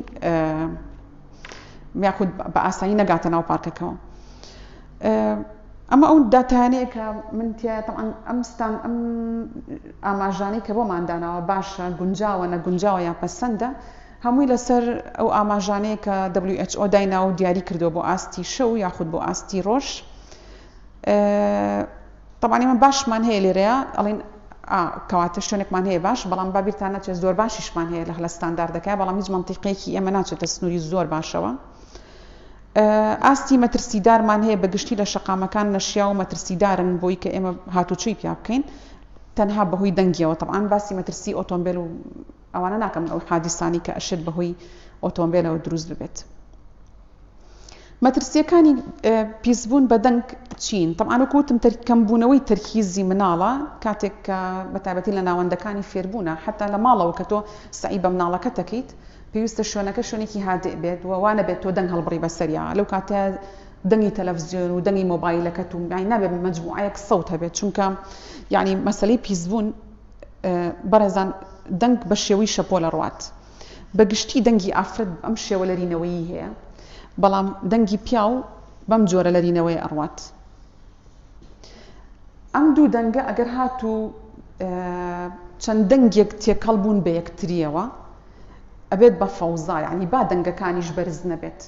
یاخود بە ئاسایی نەگاتە ناو پارکەکەەوە. ئەمە ئەو داتانەیە کە من تایە طبعاً ئەم ئاماژانەی کە بۆمانداناوە باشە گونجاوە نەگونجاوە یا پەسەندە هەمووی لەسەر ئەو ئاماژانەیە کە WHO داینا و دیاری کردووە بۆ ئاستی شەو یاخود بۆ ئاستی ڕۆژ. طبعاً ئێمە باشمان هەیە لێرەیە ئەڵین کەواتە شوێنێکمان هەیە باش بەڵام بابیرتان ناچێت زۆر باشیشمان هەیە لە ستانداردەکە بەڵام هیچ منتیقەیەکی ئێمە ناچێتە سنووری زۆر باشەوە. ئاستی مەترسیدارمان هەیە بەگشتی لە شەقامەکان نەشیا و مەترسیدارن بۆی کە ئێمە هاتوچۆی پیا بکەین تەنها بەهۆی دەنگیەوە. طبعاً باسی مەترسی ئۆتۆمبیل و ئەوانە ناکەم ئەو حادیسانی کە ئەشێت بەهۆی ئۆتۆمبیلەوە دروست ببێت. مەترسیەکانی پیسبوون بە دەنگ چین؟ طبعاً وەکوتم کەمبوونەوەی تەرکیزی مناڵە کاتێک کە بەتایبەتی لە ناوەندەکانی فێربوونە حتا لە ماڵەوە کە تۆ سعی بە مناڵەکە دەکەیت پێویستە شوێنەکە شوێنێکی هادئ بێت وانە بێت تۆ دەنگ هەڵبڕی بەسەریا لەو کاتە دەنگی تەلەڤیزیۆن و دەنگی مۆبایلەکەت و نابێت مەجموعەیەک سەوت هەبێت چونکە یعنی مەسەلەی پیسبوون بەڕێزان دەنگ بە شێوەی شەپۆ لە ڕوات بەگشتی دەنگی ئافرەت ئەم شێوە لەرینەوەیی هەیە بەڵام دەنگی پیاو بەم جۆرە لەرینەوەی ئەڕوات. ئەم دوو دەنگە ئەگەر هاتوو چەند دەنگێک تێکەڵ بوون بە یەکتریەوە ئەبێت بە فەوزا یعنی با دەنگەکانیش بەرز نەبێت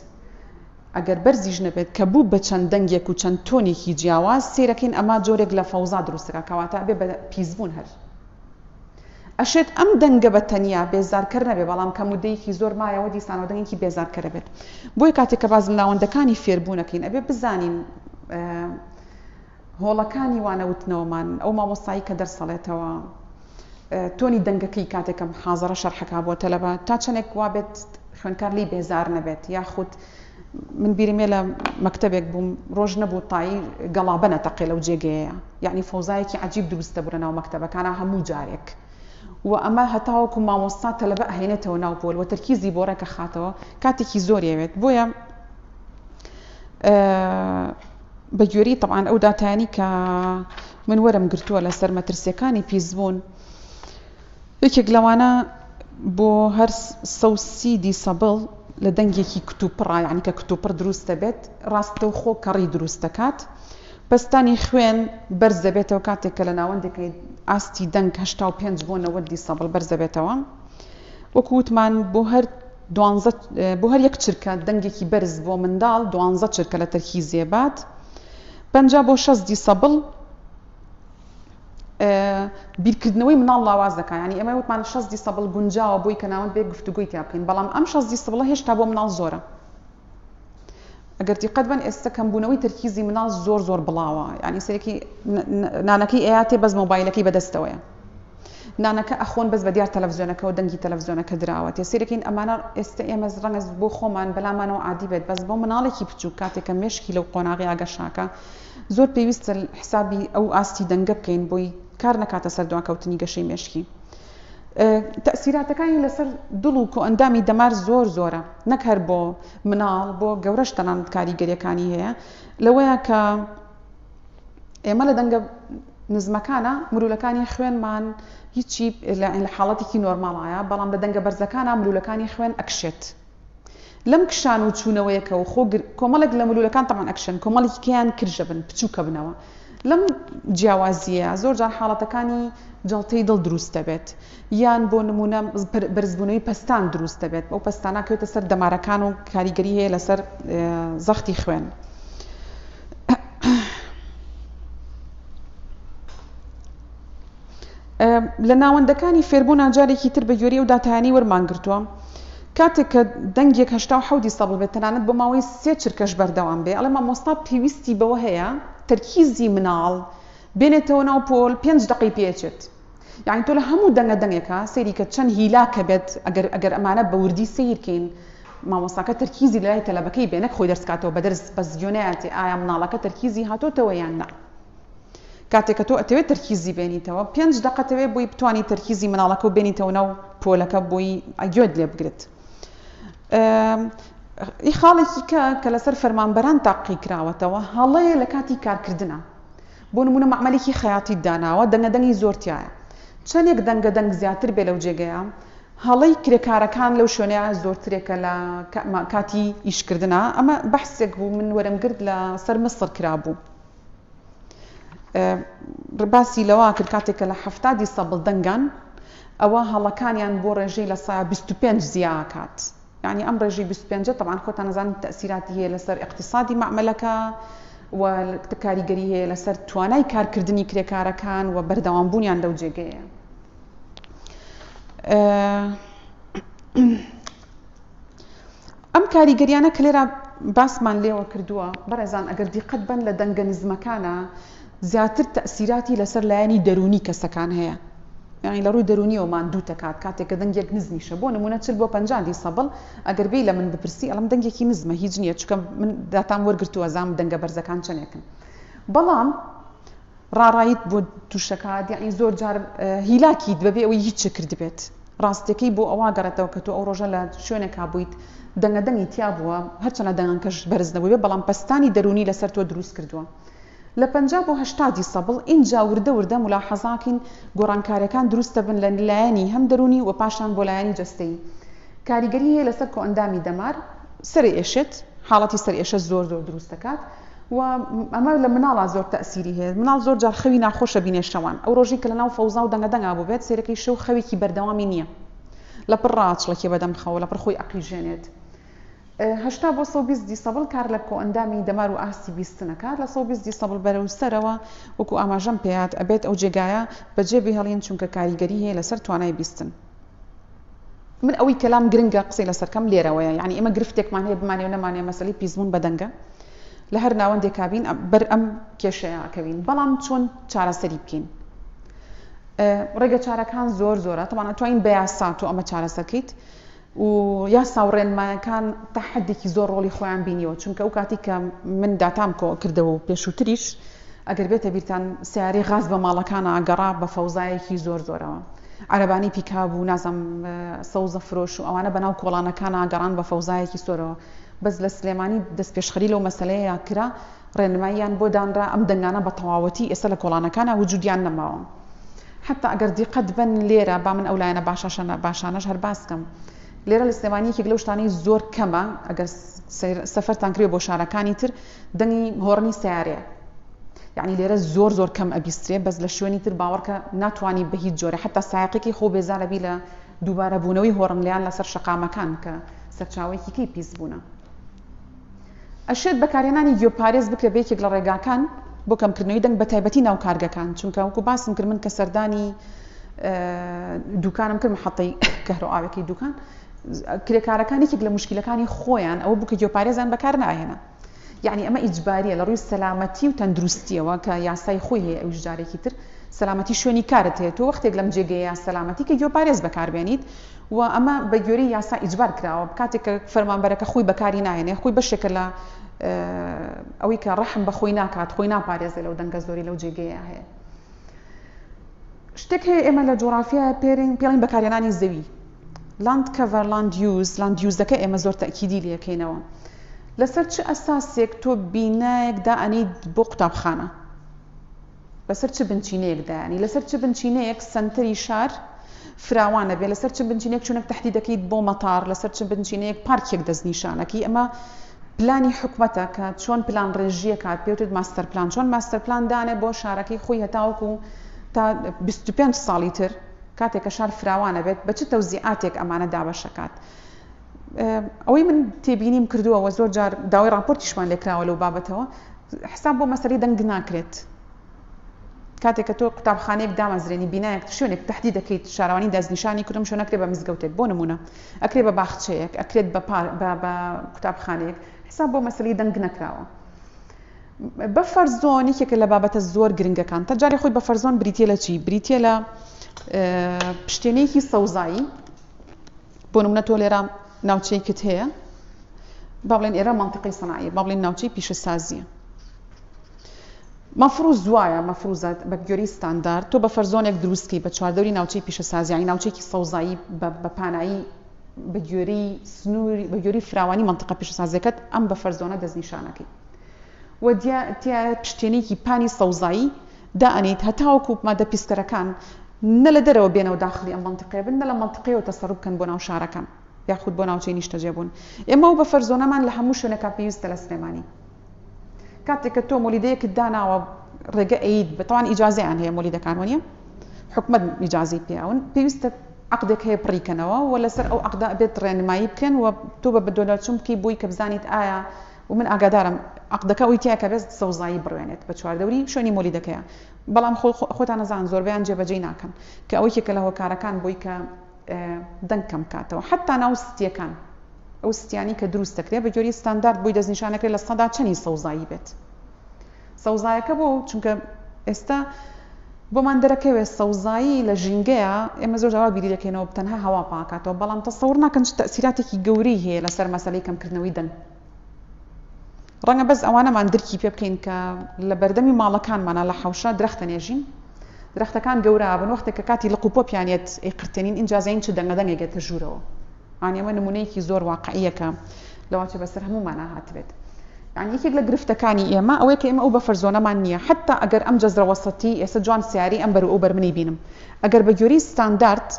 ئەگەر بەرزیش نەبێت کە بوو بە چەند دەنگێک و چەند تۆنێکی جیاواز سێرەکەین ئەمە جۆرێک لە فەوزا دروستەکە کەواتە ئەبێ بە پیسبوون هەر ئەشێت ئەم دەنگە بە تەنیا بێزارکەر نەبێ بەڵام کەمودەیەکی زۆر مایەوە دیسانەوە دەنگێکی بێزارکەرە بێت بۆی کاتێک کە باز ناوەندەکانی فێربوونەکەین ئەبێ بزانین هۆڵەکانی وانەوتنەوەمان ئەو مامۆستایی کە دەرسەڵێتەوە تۆنی دەنگەکەی کاتێکم حازەرە شەرحەکە بۆ تەلەبە تا چەندێک وابێت خوێندکار لی بێزار نەبێت یاخود من بیرمێ لە مەکتەبێک بووم ڕۆژ نەبوو تایی گەڵابە نەتەقێ لەو جێگەیە یعنی فەوزایەکی عەجیب دروستە بووە ناو مەکتەبەکانە هەموو جارێک و ئەمە هەتاوەکو مامۆستا تەلەبە ئەهێنێتەوە ناو پۆل و تەرکیزی بۆ ڕێکە خاتەوە کاتێکی زۆرێوێت بۆیە بە گوێرەی طبعاً ئەو داتایانی کە من وەرم گرتووە لەسەر مەترسیەکانی پیسبوون یەکێک لەوانە بۆ هەر 130 دیسەبڵ لە دەنگێکی کتوپڕە یعنی کە کتوپڕ دروستە بێت ڕاستە و خۆ کەڕی دروست دەکات پەستانی خوێن بەرز دەبێتەوە کاتێک کە لە ناوەندێکی ئاستی دەنگ 85 بۆ 90 دیسەبڵ بەرز دەبێتەوە وەکو وتمان بۆ هەر یەک چرکە دەنگێکی بەرز بۆ منداڵ 12 چرکە لە تەرکیزێ بات 50 بۆ 60 دیسەبڵ بیرکردنەوەی مناڵ لاواز دەکات ینی ئێمە وتمان 60 دیسەبڵ گونجاوە بۆی کە ناوەند بێ گفتوگۆی تیا بکەین بەڵام ئەم 60 دیسەبڵە هێشتا بۆ مناڵ زۆرە ئەگەر دیقەت بن ئێستا کەمبوونەوەی تەرکیزی مناڵ زۆر بڵاوە ینی سەرێکی نانەکەی ئەیاتێ بەس مۆبایلەکەی بەدەستەوەیە نانەکە ئەخۆن بەس بە دیار تەلەڤیزیۆنەکە و دەنگی تەلەڤیزیۆنەکە دراوە تێسێرەکەین ئەمانە ئێستا ئێمە ڕەنگە بۆ خۆمان بەلامانەوە عادی بێت بەس بۆ مناڵێکی بچوو کاتێکە مێشکی لەو قۆناغی ئاگەشاکە زۆر پێویستە حسابی ئەو ئاستی دەنگە بکەین بۆی کار نەکاتە سەر دواکەوتنی گەشەی مێشکی تەسیراتەکانی لەسەر دڵ و کۆئەندامی دەمار زۆرە نەک هەر بۆ مناڵ بۆ گەورەش تەنانەت کاریگەریەکانی هەیە لەوەیە کە ئێمە لە دەنگە نزمەکانە مرۆلەکانی خوێنمان هیچی لە حاڵەتێکی نۆرماڵایە بەڵام لە دەنگە بەرزەکانە مرۆلەکانی خوێن ئەکشێت لەم کشان و چوونەوەیەکە و کۆمەڵێک لە مرۆلەکان تەمان ئەکشن کۆمەڵێکیان کرژە بن بچووکە بنەوە لەم جیاوازیە زۆر جار حاڵەتەکانی جەڵتەی دڵ دروست دەبێت یان بۆ نمونە بەرزبوونەوەی پەستان دروست دەبێت ئەو پەستانە کەوتە سەر دەمارەکان و کاریگەری هەیە لەسەر زەختی خوێن. لە ناوەندەکانی فێربوون جارێکی تر بە گوێرەی و داتایانی وەرمانگرتووە کاتێک کە دەنگێک 87 سەبڵ بێت تەنانەت بۆ ماوەی 3 چرکەش بەردەوام بێ ئەڵێ مامۆستا پێویستی بەوە هەیە تەرکیزی مناڵ بێنێتەوە ناو پۆل 5 دقی پێچێت یعنی تۆ لە هەموو دەنگەکە سەیری کە چەند هیلاکە بێت ئەگەر ئەمانە بە وردی سیرکەین مامۆستاکە تەرکیزی لای تەلەبەکەی بێ نەک خۆی دەرسکاتەوە بە دەرس بە زیۆنەتی ئایا مناڵەکە تەرکیزی هاتۆتەوە یان نا کاتێک کە تۆ ئەتەوێت تەرکیزی بێنیتەوە 5 دقەتەوێت بۆی بتوانی تەرکیزی مناڵەکە و بێنیتەوە ناو پۆلەکە بۆی ئەگوێت لێ بگرێت. خاڵێکی کە لەسەر فەرمانبەران تاقی کراوەتەوە هەڵەیە لە کاتی کارکردنە بۆ نمونە مەعمەلێکی خەیاتی داناوە دەنگی زۆرتیایە چەندێک دەنگ زیاتر بێ لەو جێگەیە هەڵەی کرێکارەکان لەو شوێنەیە زۆرترێکە لە کاتی ئیشکردنە ئەمە بەحسێک بوو من وەرمگرت لە سەر مەسڵ کرابوو ڕباسی لەوە کرد کاتێکە لە 70 سەبڵ دەنگان ئەوە هەڵەکانیان بۆ ڕێژەی لە 25 زیاکات يعني أمر رجي 25 طبعا خوتنا نزان تأثيراته هي لسر اقتصادي معملكا وكاريگري هي لسر تواناي كار كردني كريكاركان وبردوام بونيان دو جيجي ام كاريگريانا كليرا باسمان ليوا كردوا برزان اگر دقت بن لدنگ نزمكانا زياتر تأثيراتي لسر لاني دروني كسكان هي يعني لروي دروني وما ندوتا كاتك دنگيك نزني شبو نمونه تشل بو 50 سبل اگر بي لمن بپرسي الم دنگيكي نزمه هیچ نیه چکم من داتام ورگرتو ازام دنگ برزکان چنکن بلام رارايت بو توشکات يعني زور جار هیلاکی دبي او هیچ کرد بيت راستكي بو اواگرتو كتو او رجل شونك بويت دنگي تيابو هرچنا دنگكش برز نبوي بلام پستاني دروني لسرتو دروس کردوا لپنجاب و 80 سبل اینجا ورده ملاحظاکین گۆڕانکاریەکان دروستە بن لە لایەنی هەم دەرونی و پاشان بۆ لایەنی جەستەیی کاریگەری هەیە لەسەر کۆئەندامی دەمار سەر ئێشێت حاڵەتی سەر ئێشە زۆر دروست دەکات و ئەمە لە مناڵە زۆر تەئسیری هەیە مناڵ زۆر جار خەوی ناخۆشە بینێ شەوان ئەو ڕۆژی کە لەناو فەوزا و دەنگە بوو بێت سێرەکەی شەو خەوێکی بەردەوامی نییە لەپڕ ڕاچڵێکی بەدەم خەوە لەپڕ خۆی ئەقیژێنێت 80 بۆ 120 سەبڵ کار لە کۆئەندامی دەمار و ئاستی بیستنەکات لە 120 سەبڵ بەرەو سەرەوە وەکو ئاماژەم پێات ئەبێت ئەو جێگایە بەجێبی هەڵین چونکە کاریگەری هەیە لەسەر توانای بیستن من ئەوەی کەلام گرنگە قسەی لەسەرکەم لێرەوەیە یعنی ئێمە گرفتێکمان هەیە بمانێ و نەمانێ مەسەلەی پیسبوون بە دەنگە لە هەر ناوەندێک کابین بەر ئەم کێشەیە ئەکەوین بەڵام چۆن چارەسەری بکەین ڕێگە چارەکان زۆرە تەمان ئەتوانین بە یاسا تۆ ئەمە چارەسەرکەیت و یاسا و ڕێنمایەکان تەحەدێکی زۆر ڕۆڵی خۆیان بینیوە چونکە ئەو کاتی کە من داتام کۆ کردەوە و پێشووتریش ئەگەر بێتە بیرتان سیارەی غاز بە ماڵەکانە ئەگەڕا بە فەوزایەکی زۆرەوە عەرەبانی پیکاب و نازەم سەوزە فرۆش و ئەوانە بەناو کۆڵانەکانە ئەگەڕان بە فەوزایەکی زۆرەوە بەس لە سلێمانی دەست پێشخەری لەو مەسەلەیە کرا ڕێنماییان بۆ دانرا ئەم دەنگانە بە تەواوەتی ئێستا لە کۆڵانەکانە وجودیان نەماوە حتا ئەگەر دیقەت بن لێرە با من ئەو لایەنە باشانەش هەر باسکەم لێرە لە سلێمانیەکێک لەو شتانەی زۆر کەمە ئەگەر سەفەرتان کرێ بۆ شارەکانی تر دەنگی هۆڕنی سیارەیە یعنی لێرە زۆر کەم ئەبیسترێ بەس لە شوێنی تر باوەڕکە ناتوانی بە هیچ جۆرە حتا سایقێکی خۆ بێزارە بی لە دووبارە بوونەوەی هۆڕنلیان لەسەر شەقامەکان کە سەرچاوەیەکی کەی پیس بوونە ئەشێت بەکارهێنانی گیۆپارێز بکرێ بەیەکێک لە ڕێگاکان بۆ کەمکردنەوەی دەنگ بە تایبەتی ناو کارگەکان چونکە وەکو باسم کرد من کە سەردانی دوکانم کرد محەطەی کەهرەباوەکەی دوکان کرێکارەکانێکێک لە مشکلەکانی خۆیان ئەوە بوو کە گیۆپارێزیان بەکار ناهێنا یعنی ئەمە ئیجباریە لە ڕووی سەلامەتی و تەندروستیەوە کە یاسای خۆی هەیە ئەویش جارێکی تر سەلامەتی شوێنی کارت هەیە تۆ وەختێک لەم جێگەیە سەلامەتی کە گیۆپارێز بەکاربێنیت و ئەمە بە گوێرەی یاسا ئیجبار کراوە کاتێک کە فەرمانبەرەکە خۆی بەکاری ناهێنێ خۆی بەشێکە لە ئەوەی کە ڕەحم بە خۆی ناکات خۆی ناپارێزێ لەو دەنگە زۆری لەو جێگەیە هەیە شتێک هەیە ئێمە لە جوغرافیا پێڵین بەکارهێنانی زەوی land cover land use دەکە ئێمە زۆر تەکیدی لێکەینەوە لەسەر چ ئەساسێک تۆ بینایەک دائەنیت بۆ قوتابخانە لەسەر چ بنچینەیەکدا ینی لەسەر چ بنچینەیەک سنتەری شار فراوانە بێ لەسەر چ بنچینەیەک چونێک تەحتی دەکەیت بۆ مەتار لەسەر چ بنچینەیەک پارکێک دەستنیشانەکەی ئەمە پلانی حکومەتە کە چۆن پلان ڕێژیە کات پێوتێت ماستەر پلان چۆن ماستەر پلان دانێ بۆ شارەکەی خۆی هەتاوەکو تا 25 ساڵی تر کاتێک کە شار فراوانە بێت بە چ تەوزیعاتێک ئەمانە دابەشەکات ئەوەی من تێبینیم کردووەوە زۆر جار داوای راپۆرتیشمان لێکراوە لەو بابەتەوە حساب بۆ مەسەلەی دەنگ ناکرێت کاتێک کە تۆ قوتابخانەیەک دامەزرێنی بینایەک شوێنێک تەحتی دەکەیت شارەوانی دەستنیشانی کردم شوێن ئەکرێت بە مزگەوتێک بۆ نمونە ئەکرێت بە باخچەیەک ئەکرێت بە قوتابخانەیەک حساب بۆ مەسەلەی دەنگ نەکراوە بەفەر زۆن یەکێکە لە بابەتە زۆر گرنگەکان تا جارێ خۆی بەفەر زۆن بریتیە لە چی بریتیە لە پشتێنەیەکی سەوزایی بۆ نمونە تۆ لێرە ناوچەیەکت هەیە با بڵێن ئێرە مانتیقی سەناعی با بڵێن ناوچەی پیشەسازیە مەفروض وایە مەفروضات بە گوێرەی ستاندارد تۆ بەفەر زۆنێک دروستکەی بە چواردەوری ناوچەی پیشەسازی یانی ناوچەیەکی سەوزایی بە پانایی بە گوێرەی سنووری بە گوێرەی فراوانی مانتیقە پیشەسازیەکەت ئەم بەفەر زۆنە دەستنیشانەکەی و دیە پشتێنەیەکی پانی سەوزایی دائەنیت هەتاوەکو مادە پیسکەرەکان نە لە دەرەوە بێنەوە داخلی ئەم منطقەیە بن نە لە منطقەیەوە تەسەڕوف بکەن بۆ ناو شارەکان یاخود بۆ ناوچەی نیشتەجێبوون ئێمە و بەفەر زۆنەمان لە هەموو شوێنێکا پێویستە لە سلێمانی کاتێک کە تۆ مۆلیدەیەکت داناوە ڕێگە ئەید بەتەوان ئیجازەیان هەیە مۆلیدەکان وەنیە حکومەت ئیجازەی پێیاون پێویستە عقدێک هەیە پڕیکەنەوە و لەسەر ئەو عقدا بێت ڕێنمایی بکەن و تۆ بە دۆلارچوم بکەی بۆی کە بزانیت ئایا و من ئاگادارم عقدەکە ئەوی تایە کە بێت سەوزایی بڕوێنێت بە چواردەوری شوێنی مۆلیدەکەیە بەڵام خۆتان نەزان زۆربیان جێبەجێ ناکەن کە ئەوەی کە لە هۆکارەکان بۆی کە دەنگ کەم کاتەوە حتا ناو ستیەکان ئەو ستیانی کە دروست دەکرێت بە گوێرەی ستاندارد بۆی دەستنیشانەکرێت لە سەدا چەندی سەوزایی بێت سەوزایەکە بۆ چونکە ئێستا بۆمان دەرەکەوێت سەوزایی لە ژینگەیە ئێمە زۆر جار بیری دەکەینەوە تەنها هەوا پاکاتەوە بەڵام تەسەوڕ ناکەن تەئسیراتێکی گەورەی هەیە لەسەر مەسەلەی کەمکردنەوەی دەنگ ڕەنگە بەس ئەوانەمان درکی پێ بکەین کە لە بەردەمی ماڵەکانمانە لە حەوشە درەختە نێژین درەختەکان گەورە بن وەختێک کە کاتی لە قوپۆ پیانێت قرتێنین ئینجازین چ دەنگەدەنگێتە ژوورەوە ئەمە نمونەیەکی زۆر واقعیەکە لەواتە بەسەر هەمومانە هاتبێت یعنی یەکێک لە گرفتەکانی ئێمە ئەوەیە کە ئێمە ئەو بەفەر زۆنەمان نییە حتا ئەگەر ئەم جەزرە وەسەتی ئێستا جوان سیاری ئەم بەر ئەو بەرمنی بینم ئەگەر بە گوێرەی ستاندارد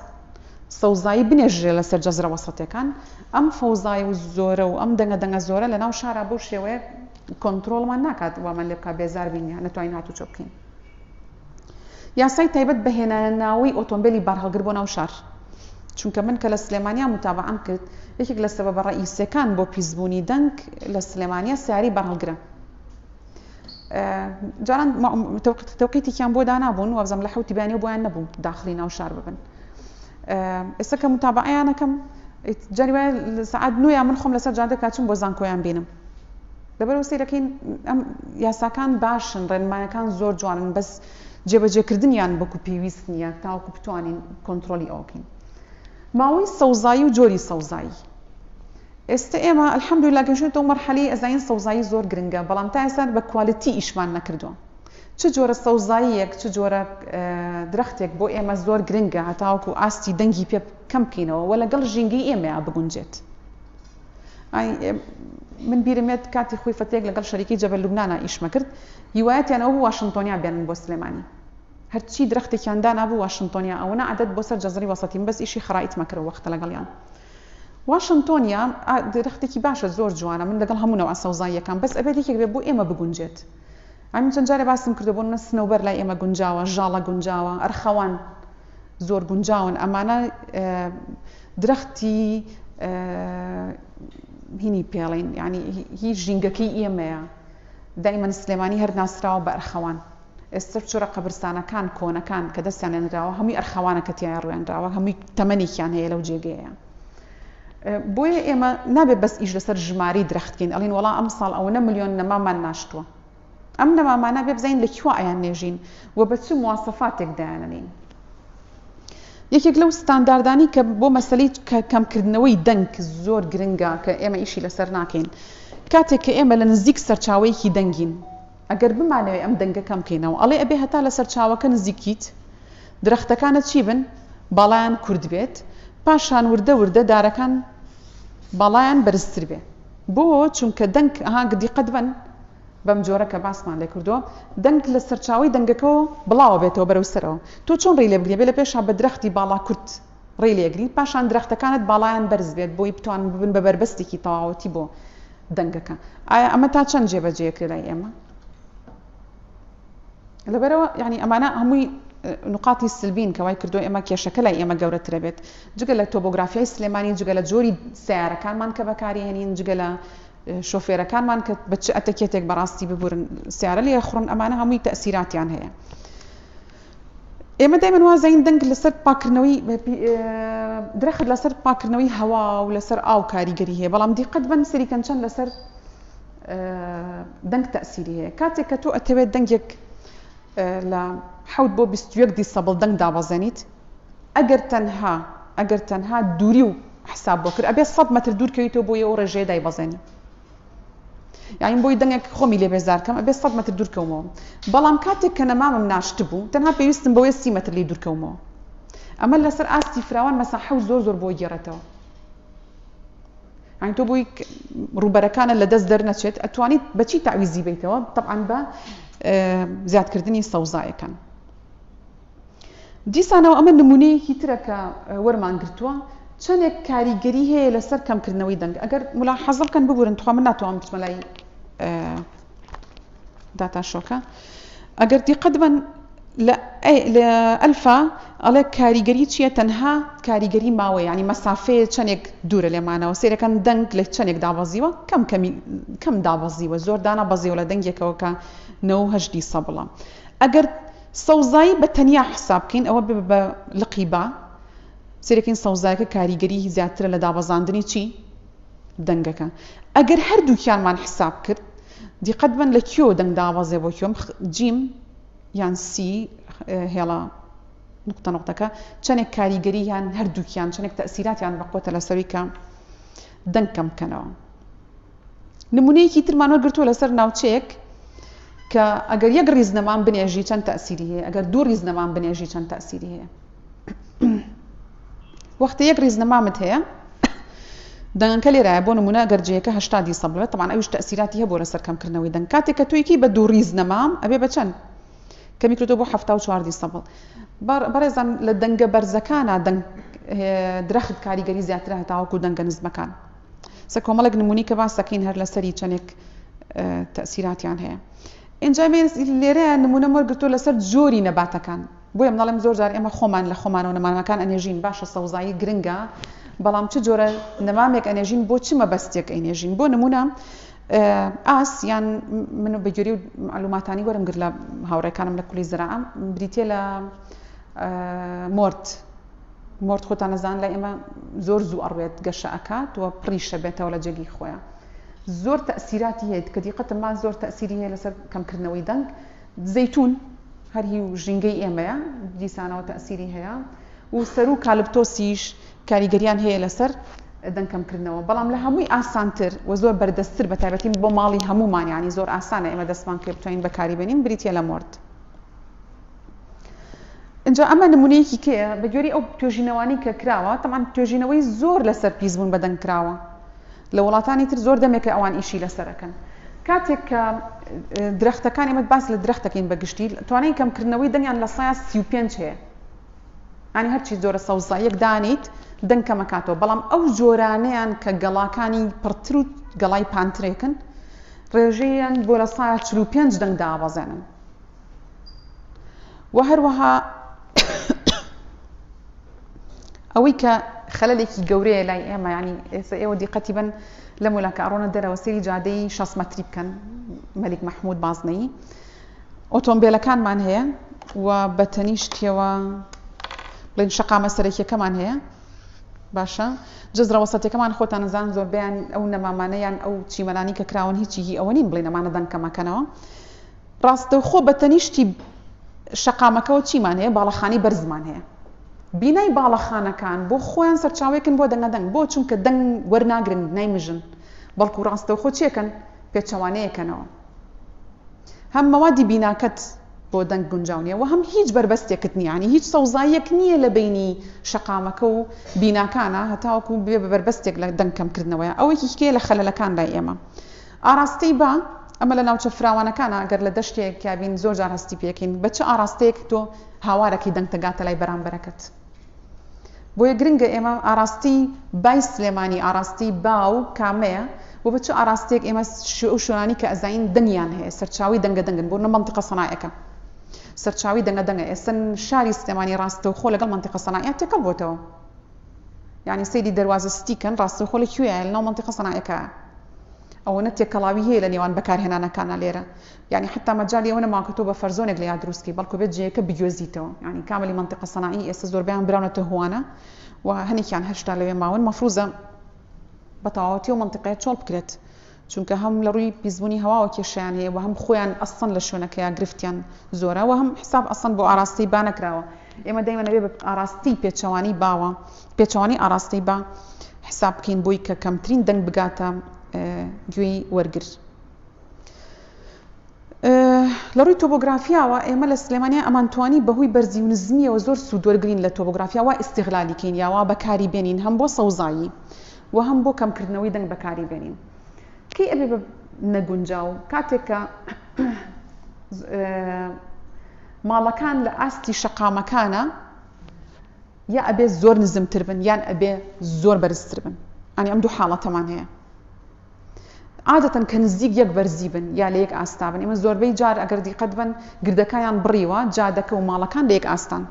سەوزایی بنێژرێ لەسەر جەزرە وەسەتیەکان ئەم فەوزایی و زۆرە و ئەم دەنگە زۆرە لە ناو شارە بەو شێوەیە کۆنترۆڵمان ناکات وامان لێ بکە بێزار بینە نەتوانین هاتوچۆ بکەین یاسای تایبەت بەهێناناوی ئۆتۆمبیلی بارهەڵگر بۆ ناو شار چونکە من کە لە سلێمانیا متابعەم کرد یەکێک لە سەبەبە ڕئیسیەکان بۆ پیسبوونی دەنگ لە سلێمانیا سیاری بارهەڵگرە جاران تەوقیتێکیان بۆ دانابوون و ئەبزەم لە حەوتی بیانێ بۆیان نەبوو داخلی ناو شار ببن ئێستا کە متابعەیانەکەم جاری وایە سەعات 9 من خۆم لەسەر جادە کاچم بۆ زانکۆیان بینم لەبەرەوە سیرەکەین ئەم یاساکان باشن ڕێنمایەکان زۆر جوانن بەس جێبەجێکردنیان بەکو پێویست نییە تاوەکو بتوانین کۆنترۆلی ئەوکەین ماوەی سەوزایی و جۆری سەوزایی ئێستا ئێمە الحەمدوللا گەیشتەوە مەرحەلەی ئەزانین سەوزایی زۆر گرنگە بەڵام تا ئێستا بە کوالیتی ئیشمان نەکردووە چ جۆرە سەوزاییەک چ جۆرە درەختێک بۆ ئێمە زۆر گرنگە هەتاوەکو ئاستی دەنگی پێ کەم بکەینەوە و لەگەڵ ژینگەی ئێمەیە بگونجێت من بیرمێت کاتی خۆی فەتێک لەگەڵ شەریکی جەبەل لوبنانە ئیشمە کرد هیوایەتیانەوە بوو واشنتۆنیا بێنن بۆ سلێمانی هەرچی درەختێکیان دانابوو واشنتۆنیا ئەوە عادەت بۆ سەر جەزری وەسەتیم بەس ئیشی خەرائیت مەکرد وەختە لەگەڵیان واشنتۆنیا درەختێکی باشە زۆر جوانە من لەگەڵ هەموونەوە سەوزاییەکان بەس ئەبێت یەکێک بێت بۆ ئێمە بگونجێت ئەمن چەند جارێ باسم کردو بۆ سنەوبەر لای ئێمە گونجاوە ژاڵە گونجاوە ئەرخەوان زۆر گونجاون ئەمانە درەختی هینی پێڵین ینی هیچ ژینگەکەی ئێمەیە دایمەن سلێمانی هەر ناسراوە بە ئەرخەوان ئێستا چۆرە قەبرستانەکان کۆنەکان کە دەستیان لێنراوە هەمووی ئەرخەوانە کە تیان ڕوێنراوە هەمووی تەمەنێکیان هەیە لەو جێگەیە بۆیە ئێمە نابێت بەس ئیش لەسەر ژماری درەختکەین ئەڵین وەڵا ئەم ساڵ ئەوە ملیۆن نەمامان ناشتووە ئەم نەمامانە بێ بزین لەکوێ ئەیان نێژین و بە چ مواسەفاتێک دایانەنین یەکێک لەو ستانداردانی کە بۆ مەسەلەی کەمکردنەوەی دەنگ زۆر گرنگە کە ئێمە ئیشی لەسەر ناکەین کاتێک کە ئێمە لە نزیک سەرچاوەیەکی دەنگین ئەگەر بمانەوێت ئەم دەنگە کەم بکەینەوە ئەڵێ ئەبێ هەتا لە سەرچاوەکە نزیکیت درەختەکانت چی بن باڵایان کورد بێت پاشان وردە دارەکان باڵایان بەرزتر بێ بۆ چونکە دەنگ دیقەت بن بەم جۆرە کە باسمان لێ کردووە دەنگ لە سەرچاوی دەنگەکەەوە بڵاوە بێتەوە بەرەو سەرەوە تۆ چۆن ڕێ لێ بگرێ بێ لە پێشا بە درەختی باڵا کورت ڕێ لێگری پاشان درەختەکانت باڵایان بەرز بێت بۆی بتوان ببن بە بەربەستێکی تەواوەتی بۆ دەنگەکە ئایا ئەمە تا چەند جێبەجێکرێ لای ئێمە لەبەرەوە یعنی ئەمانە هەمووی نقاتی سلبین کەوای کردو ئێمە کێشەکە لای ئێمە گەورەترە بێت جگە لە تۆپۆگرافیای سلێمانی جگە لە جۆری سیارەکانمان کە بەکارهێنین جگە لە شۆفێرەکانمان کە بە چ ئەتەکێتێک بەڕاستی ببورن سیارە لێ خوڕن ئەمانە هەمووی تەسیراتیان هەیە ئێمە دایمەن وازین دەنگ لەسەر پاکردنەوەی درەخت لەسەر پاکردنەوەی هەوا و لەسەر ئاو کاریگەری هەیە بەڵام دیقەت بن سەریکەن چەند لەسەر دەنگ تەسیری هەیە کاتێک کە تۆ ئەتەوێت دەنگێک لە 7 بۆ 21 دیسەبڵ دەنگ دابەزێنیت ئەگەر تەنها دووری و حساب بۆ کرد ئەبێ 100 مەتر دوورکەویتەوە بۆ ئەو ڕێژەیە دایبەزێنی یعنی بۆی دەنگێک خۆمی لێ بێزارکەم ئەبێ 100 مەتر دوورکەومەوە بەڵام کاتێک کە نەمامم ناشت بوو تەنها پێویستم بەوەی 30 مەتر لێ دوورکەومەوە ئەمە لەسەر ئاستی فراوان مەساحە و زۆر بۆ گێڕێتەوە یعنی تۆ بۆی ڕووبەرەکانە لە دەست دەرنەچێت ئەتوانیت بەچی تاویزی بیتەوە طبعاً بە زیادکردنی سەوزایەکان دیسانەوە ئەمە نمونەیەکی ترە کە وەرمان گرتووە چەندێک کاریگەری هەیە لەسەر کەمکردنەوەی دەنگ ئەگەر ملاحەزە بکەن ببورن توخوا من ناتوانم بچمە لای داتاشۆکە ئەگەر دیقەت بن لە ئەلفا ئەڵێ کاریگەری چییە تەنها کاریگەری ماوەیە یعنی مەسافەیە چەندێک دوورە لێمانەوە سێرەکەن دەنگ لە چەندێک دابەزیوە کەم دابەزیوە زۆر دانا بەزیوە لە دەنگێکەوە کە 9 دیسەبڵە ئەگەر سەوزایی بە تەنیا حساب بکەین ئەوە بە لقیبا سێرەکەین سەوزایەکە کاریگەری زیاترە لە دابەزاندنی چی دەنگەکە ئەگەر هەردووکیانمان حساب کرد دیقەت بن لە کیۆ دەنگ دابەزێ بۆ کیۆم جیم یان سی هێڵا نقطەکە چەندێک کاریگەری یان هەردووکیان چەندێک تەسیراتیان بەقوتە لەسەوی کە دەنگ کەم بکەنەوە نمونەیەکی ترمان وەرگرتووە لەسەر ناوچەیەک کە ئەگەر یەک ڕیزنەمان بنێژی چەند تەسیری هەیە ئەگەر دوو ڕیزنەمان بنێژی چەند تەسیری هەیە وەختە یەک ڕیزنەمامت هەیە دەنگەکە لێرایە بۆ نمونە ئەگەر جەیەکە 80 دیسەبڵێت طبعاً ئەویش تەسیراتی هەیە بۆ لەسەر کەمکردنەوەی دەنگ کاتێک کە تۆیەکی بە دوو ڕیزنەمام ئەبێ بە چەند کەمی کردو بۆ 74 دیسەبڵ بەڕێزان لە دەنگە بەرزەکانە درەخت کاریگەری زیاترە هەتاوەکو دەنگە نزمەکان سە کۆمەڵێک نمونی کە باس دەکەین هەر لەسەری چەندێک تەسیراتیان هەیە اینجا لێرەیە نمونە وەرگرتووە لەسەر جۆری نەباتەکان بۆیە مەڵێم زۆر جار ئێمە خۆمان لە خۆمانەوە نەمامەکان ئەنێژین باشە سەوزایی گرنگە بەڵام چ جۆرە نەمامێک ئەنێژین بۆ چ مەبەستێک ئەینێژین بۆ نمونە ئاس یان من بەگوێری و معلوماتانی وەرم گرت لە هاوڕێکانم لە کولی زراعە بریتیە لە مۆرد خۆتان نەزان لە ئێمە زۆر زوو ئەڕوێت گەشە ئەکات و پڕیشە بێتەوە لە جێگی خۆیان زۆر تەسیراتی هەیە کە دیقەتمان زۆر تەسیری هەیە لەسەر کەمکردنەوەی دەنگ زەیتون هەر هی و ژینگەی ئێمەیە دیسانەوە تەسیری هەیە و سەر و کالپتۆسیش کاریگەریان هەیە لەسەر دەنگ کەمکردنەوە بەڵام لە هەمووی ئاسانتر و زۆر بەردەستتر بە تایبەتی بۆ ماڵی هەمومان یانی زۆر ئاسانە ئێمە دەستمان پێ بتوانین بەکاری بێنین بریتیە لە مۆرد اینجا ئەمە نمونەیەکی کێیە بە گوێری ئەو توێژینەوانی کە کراوە تەمان توێژینەوەی زۆر لەسەر پیسبوون بە دەنگ کراوە لە وڵاتانی تر زۆر دەمێکە ئەوان ئیشی لەسەرەکەن کاتێک کە درەختەکان ئێمە باس لە درەختەکەین بەگشتی توانین کەمکردنەوەی دەنگیان لە سایە 35 هەیە ینی هەرچی جۆرە سەوزاییەک دانیت دەنگ کەمەکاتەوە بەڵام ئەو جۆرانەیان کە گەڵاکانی پڕتر و گەڵای پانترێکن ڕێژەیان بۆ لە سایە 45 دەنگ دابەزێنن و هەروەها ئەوەی کە خەلەلێکی گەورەیە لای ئێمە ینی ئێستا ئێوە دیقەتی بن لە مۆلاکە ئەڕۆنە دەرەوە سێری جادەی 6 مەتری بکەن مەلیک مەحموود بازنەیی ئۆتۆمبیلەکانمان هەیە و بە تەنیشتیەوە بڵێن شەقامە سەرەکیەکەمان هەیە باشە جزرە وەسەتیەکەمان خۆتان نەزان زۆربیان ئەو نەمامانەیان ئەو چیمەلانی کە کراون هیچی هی ئەوە نین بڵێن ئەمانە دەنگکەمەکەنەوە ڕاستەوخۆ بە تەنیشتی شەقامەکەەوە چیمان هەیە باڵەخانی بەرزمان هەیە بینای باڵەخانەکان بۆ خۆیان سەرچاوێکن بۆ دەنگەدەنگ بۆ چونکە دەنگ وەرناگرن نایمژن بەڵکو ڕاستەوخۆ چێکن پێچەوانەیەکەنەوە هەم مەوادی بیناکەت بۆ دەنگ گونجاونیە و هەم هیچ بربەستێکت نییە، ینی هیچ سەوزاییەک نییە لە بینی شەقامەکە و بیناکانە هەتاوەکو بێ بە بربەستێک لە دەنگ کەمکردنەوەیە. ئەوەی کێ لە خەلەلەکان لای ئێمە ئاراستەی با ئەمە لە ناوچە فراوانەکانە ئەگەر لە دەشتێک کابین زۆر جار هەستی پێکەین بە چه ئاراستەیەک تۆ هاوارەکەی دەنگ دەگاتە لای بەرامبەرەکەت. بۆیە گرنگە ئێمە ئاراستی بای سلێمانی ئاراستی باو کامەیە و بە چه ئاراستێک ئێمە شوێنانی کە ئەزاین دنیان هەیە سەرچاوی دەنگن بۆ منطقە سەنایەکە سەرچاوی دەنگە ئێستا شاری سلێمانی ڕاستەوخۆ لەگەڵ منطقە سەنایە تێکەڵ بۆتەوە، یعنی سەیری دەواازە ستیکن ڕاستەوخۆ لەکوێیە لەناو منطقە سەنایەکە ئەوە تێکەڵاوی هەیە لە نێوان بەکارهێنانەکانە لێرە، یعنی حتا مەجای ئەوە نەما کە تۆ بە فەرزۆنێک لە یاد دروستکەی بەڵکو بێت جێیەکە بگوێزیتەوە، یعنی کاملی منطقە سەنایی ئێستا زۆربیان براونەتە هوانە و هەنێکیان هەشتا لەوێ ماون مەفروزە بە تەواوەتی و منطقەیە چۆڵ بکرێت، چونکە هەم لە ڕووی پیسبوونی هەواوە کێشیان هەیە و هەم خۆیان ئەسڵ لە شوێنەکەیان گرفتیان زۆرە و هەم حساب ئەسڵ بۆ ئاراستی با نەکراوە. ئێمە دەیمەنە بێ بە ئاراستی پێچەوانی باوە پێچەوانی ئاراستی با حساب بکەین بۆی کە کەمترین دەنگ بگاتە گوێی وەرگر. لە ڕووی تۆپۆگرافیاوە ئێمە لە سلێمانیا ئەمانتوانی بەهۆی بەرزی و نزمیەوە زۆر سوود وەرگرین لە تۆپۆگرافیاوە ئیستیغلالیکەین یاوا بەکاری بێنین هەم بۆ سەوزایی و هەم بۆ کەمکردنەوەی دەنگ بەکاری بێنین. کەی ئەبێ بە نەگونجاو کاتێککە ماڵەکان لە ئاستی شەقامەکانە یا ئەبێ زۆر نزمتر بن یان ئەبێ زۆر بەرزتر بن، ئەنی ئەم دوو حاڵەتەمان هەیە. عادەتەن کە نزیک یەک بەرزی بن یا لە یەک ئاستا بن، ئێمە زۆربەی جار ئەگەر دیقەت بن گردەکەیان بڕیوە جادەکە و ماڵەکان لە یەک ئاستان،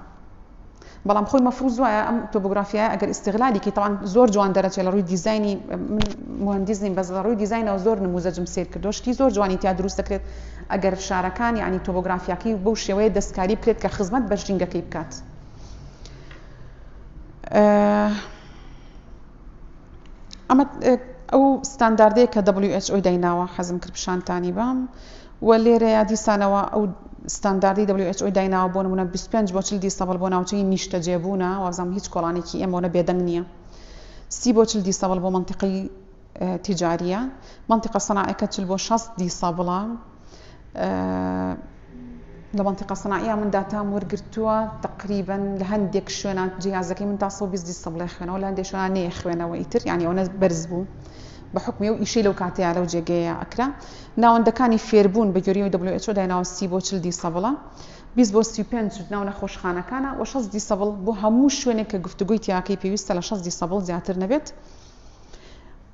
بەڵام خۆی مەفروض وایە ئەم تۆپۆگرافیایە ئەگەر ئیستیغلالیکی تەوان زۆر جوان دەرەچێت لە ڕووی دیزاینی مهندس نیم بەس لە ڕووی دیزاینەوە زۆر نموزەجم سیر کردو شتی زۆر جوانی تیا دروست دەکرێت ئەگەر شارەکان یعنی تۆپۆگرافیاکەی بەو شێوەیە دەستکاری بکرێت کە خزمەت بە ژینگەکەی بکات. ئەمە ئەو ستانداردەیە کە WHO دایناوە حەزم کرد پیشانتانی بام و لێرەیە دیسانەوە ئەو ستانداردی WHO دایناوە بۆ نمونە 25 بۆ 40 دیسەبڵ بۆ ناوچەی نیشتە جێبوونە وازام هیچ کۆڵانێکی ئێمەوە بێدەنگ نییە، 30 بۆ 40 دیسەبڵ بۆ منطقەی تیجاریە، منطقە سەناعەکە 40 بۆ 60 دیسەبڵە. لە منطقە سەناعیە من داتام وەرگرتووە تقریبا لە هەندێک شوێنە جیهازەکەی من تا 120 دیسەبڵی خوێنەوە لە هەندێک شوێنە نەیە خوێنەوە ئیتر یعنی ئەوە بەرز بوو بە حکمی و ئیشەی لەو کاتەیە لەو جێگەیە ئەکرا. ناوەندەکانی فێربوون بە گوێرەی WHO دایناوە 30 بۆ 40 دیسەبڵە، 20 بۆ 35 ناو نەخۆشخانەکانە و 60 دیسەبڵ بۆ هەموو شوێنێک کە گفتوگوی تیاکەی پێویستە لە 60 دیسەبڵ زیاتر نەبێت.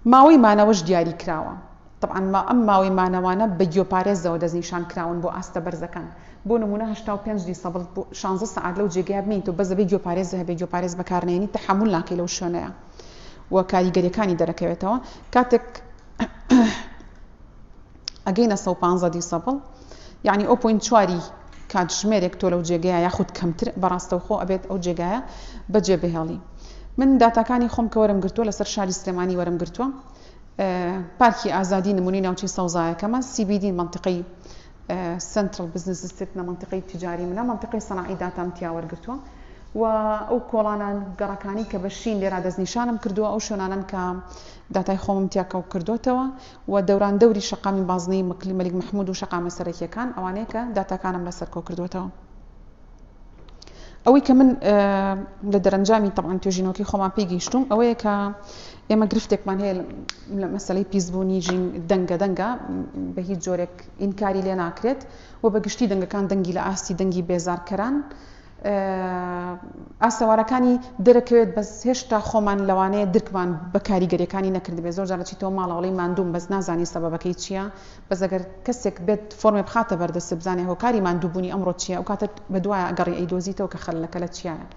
ماوەی مانەوەش دیاری کراوە، طبعا ئەم ماوەی مانەوانە بە گوێپارێزەوە دەستنیشان کراون بۆ ئاستە بەرزەکان، بۆ نمونە 85 دیسەبڵ بۆ 16 سەعات لەو جێگەیە بمین تۆ بەس بە گوێپارێز هەبێ گوێپارێز بەکارنێنی تەحمل ناکەی لەو شوێنەیە و کاریگەریەکانی دەرەکەوێتەوە. کاتێک ئەگەینە 150 دیسەبڵ یعنی 0.4 کاتژمێرێک تۆ لەو جێگەیە یاخود کەمتر بەڕاستەوخۆ ئەبێت ئەو جێگایە بەجێ بهێڵی. من داتاکانی خۆم کە وەرم گرتووە لەسەر شاری سلێمانی وەرم گرتووە، پارکی ئازادی نمونی ناوچەی سەوزایەکەمە، CBD منطقەی سنترال بزنس دیستریکت لە منطقەی تیجاری منە، منطقەی سەناعی داتام تیا وەرگرتووە و ئەو کۆڵانە گەڕەکانی کە بەشین لێرا دەستنیشانم کردووە ئەو شوێنانن کە داتای خۆمم تیاکەوت کردوتەوە و دەوران دەوری شەقامی بازنەی مەلیک محمود و شەقامە سەرەکیەکان ئەوانەیە کە داتاکانم لەسەر کۆ کردوتەوە. ئەوەی کە من لە دەرەنجامی طبعاً توێژینەوەکی خۆمان پێی گەیشتوم ئەوەیە کە ئێمە گرفتێکمان هەیە لە مەسەلەی پیسبوونی ژین دەنگە بە هیچ جۆرێک ئینکاری لێ ناکرێت و بەگشتی دەنگەکان دەنگی لە ئاستی دەنگی بێزارکەران ئاسەوارەکانی دەرەکەوێت بەس هێشتا خۆمان لەوانەیە درکمان بە کاریگەریەکانی نەکردبێ زۆر جارە چیتەوە ماڵەوەڵی ماندووم بەس نازانی سەبەبەکەی چییە، بەس ئەگەر کەسێک بێت فۆرمێ بخاتە بەردەست بزانێ هۆکاری ماندووبوونی ئەمڕۆ چییە ئەو کاتە بەدوایە ئەگەڕی ئەیدۆزیتەوە کە خەلەکە لە چیایە.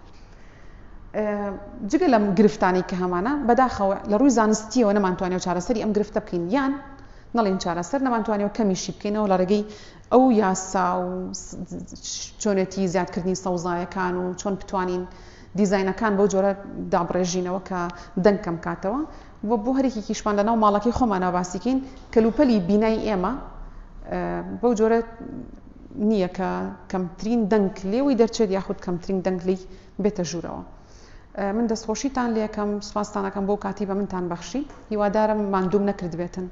جگە لەم گرفتانی کە هەمانە بەداخەوە لە ڕووی زانستیەوە نەمانتوانێت چارەسەری ئەم گرفتە بکەین یان نەڵێن چارەسەر نەمانتوانێت کەمیشی بکەینەوە لە ڕێگەی ئەو یاسا و چۆنێتی زیادکردنی سەوزایەکان و چۆن بتوانین دیزاینەکان بەو جۆرە دابڕێژینەوە کە دەنگ کەم کاتەوە و بۆ هەرێکیشمان لەناو ماڵەکەی خۆمانە باسیکەین کەلوپەلی بینای ئێمە بەو جۆرە نییە کە کەمترین دەنگ لێوەی دەرچێت یاخود کەمترین دەنگ لی بێتە ژوورەوە. من دەستخۆشیتان لێ یەکەم سوپاستانەکەم بۆ کاتی بە منتان بەخشی، هیوادارم ماندووم نەکردبێتن.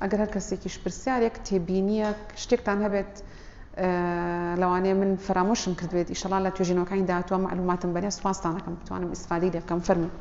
ئەگەر هەر کەسێکیش پرسیارێک تێبینیە شتێکتان هەبێت لەوانەیە من فرامۆشم کردوێت ئیشەڵا لە توێژینەوەکانی داهاتوە معلوماتم بەنێ سوپاسدانەکەم بتوانم ئیسفادەی لێ بکەم. فەرموو.